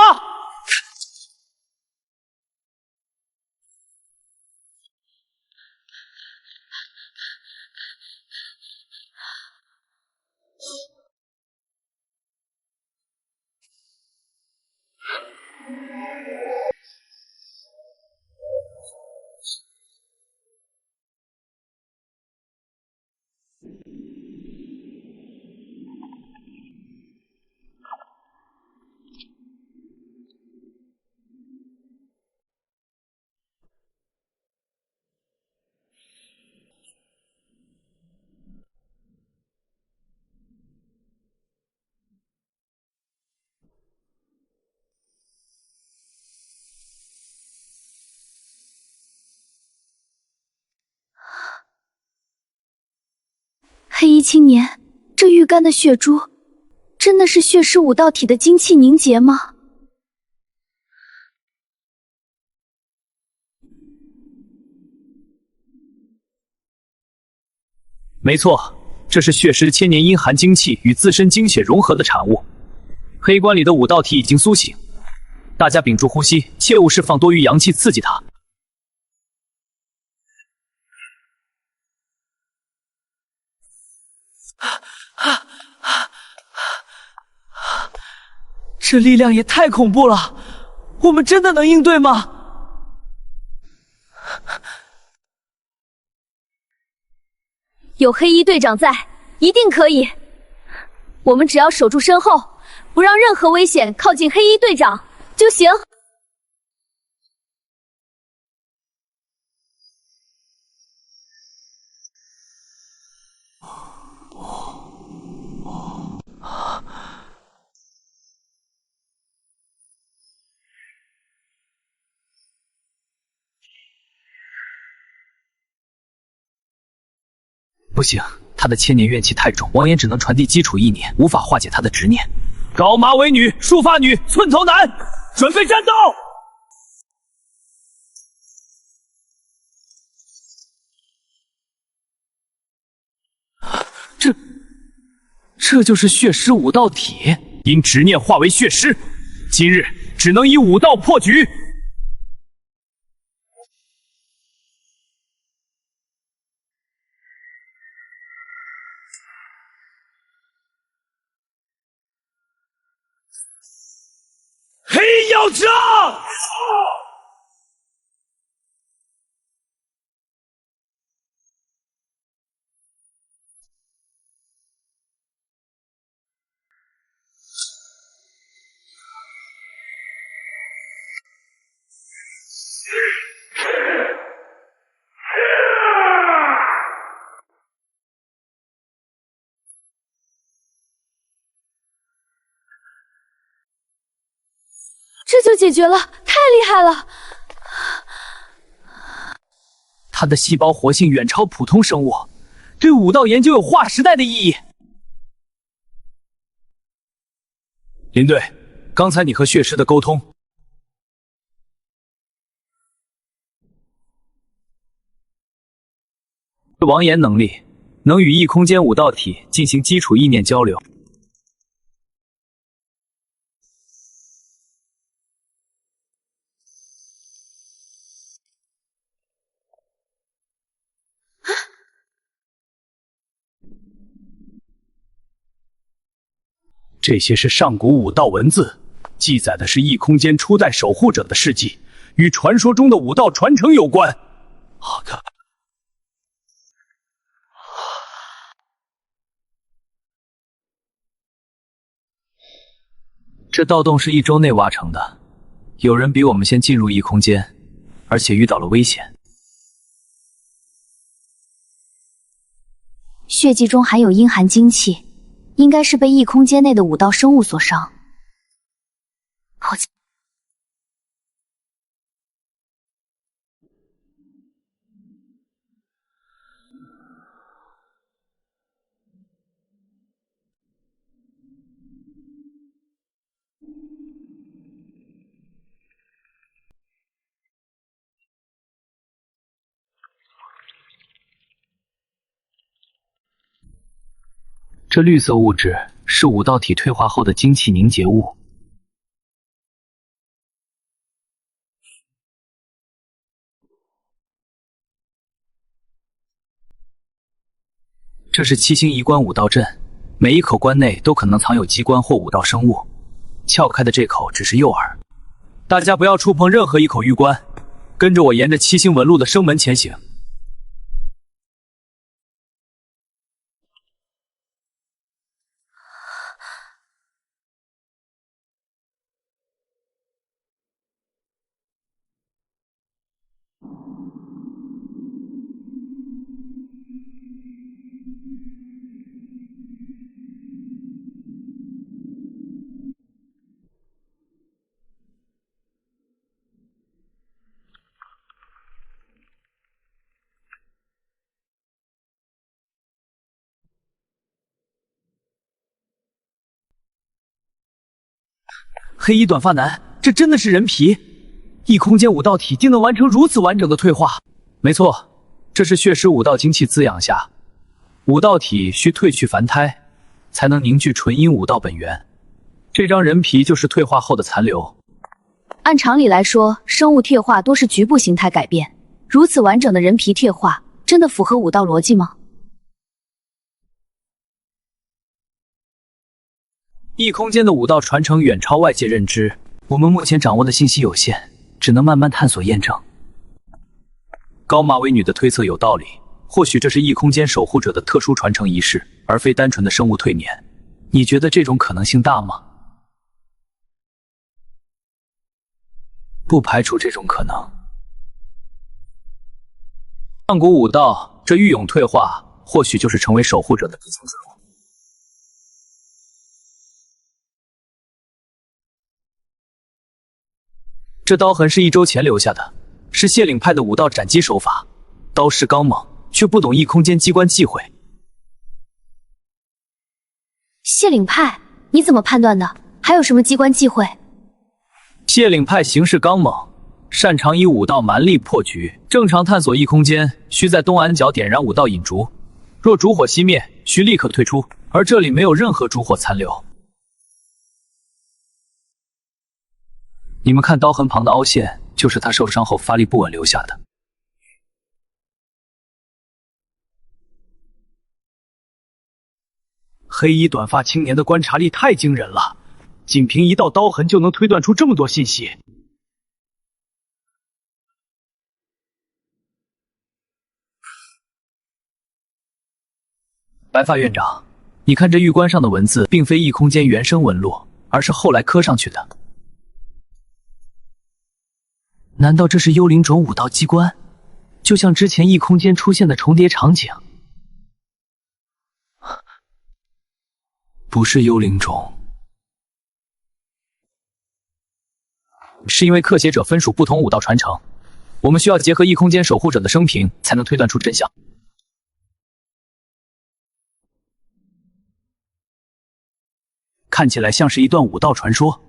黑衣青年，这玉干的血珠，真的是血尸武道体的精气凝结吗？没错，这是血尸千年阴寒精气与自身精血融合的产物。黑棺里的武道体已经苏醒，大家屏住呼吸，切勿释放多余阳气刺激它。这力量也太恐怖了，我们真的能应对吗？有黑衣队长在，一定可以。我们只要守住身后，不让任何危险靠近黑衣队长就行。不行，他的千年怨气太重，王岩只能传递基础意念，无法化解他的执念。高马尾女，束发女，寸头男，准备战斗！这就是血尸武道体，因执念化为血尸，今日只能以武道破局。黑曜者！这就解决了，太厉害了！他的细胞活性远超普通生物，对武道研究有划时代的意义。林队，刚才你和血尸的沟通，王岩能力，能与异空间武道体进行基础意念交流。这些是上古武道文字，记载的是异空间初代守护者的事迹，与传说中的武道传承有关。好的。这盗洞是1周内挖成的，有人比我们先进入异空间，而且遇到了危险。血迹中含有阴寒精气。 应该是被异空间内的武道生物所伤。抱歉。这绿色物质是武道体退化后的精气凝结物。这是7星移关武道阵，每一口关内都可能藏有机关或武道生物，撬开的这口只是诱饵。大家不要触碰任何一口玉关，跟着我沿着7星纹路的生门前行。 黑衣短发男，这真的是人皮！异空间武道体竟能完成如此完整的退化。没错，这是血尸武道精气滋养下，武道体需褪去凡胎，才能凝聚纯阴武道本源。这张人皮就是退化后的残留。按常理来说，生物退化多是局部形态改变，如此完整的人皮退化，真的符合武道逻辑吗？ 异空间的武道传承远超外界认知，我们目前掌握的信息有限，只能慢慢探索验证。高马尾女的推测有道理，或许这是异空间守护者的特殊传承仪式，而非单纯的生物蜕年。你觉得这种可能性大吗？不排除这种可能。上古武道这御勇退化，或许就是成为守护者的必经之路。 这刀痕是1周前留下的，是谢岭派的武道斩击手法，刀势刚猛，却不懂异空间机关忌讳。谢岭派，你怎么判断的？还有什么机关忌讳？谢岭派行事刚猛，擅长以武道蛮力破局。正常探索异空间，需在东南角点燃武道引烛，若烛火熄灭，需立刻退出，而这里没有任何烛火残留。 你们看刀痕旁的凹陷，就是他受伤后发力不稳留下的。黑衣短发青年的观察力太惊人了，仅凭一道刀痕就能推断出这么多信息。白发院长，你看这玉棺上的文字，并非异空间原生纹路，而是后来刻上去的。 难道这是幽灵种武道机关？就像之前异空间出现的重叠场景？不是幽灵种，是因为刻写者分属不同武道传承，我们需要结合异空间守护者的生平，才能推断出真相。看起来像是一段武道传说。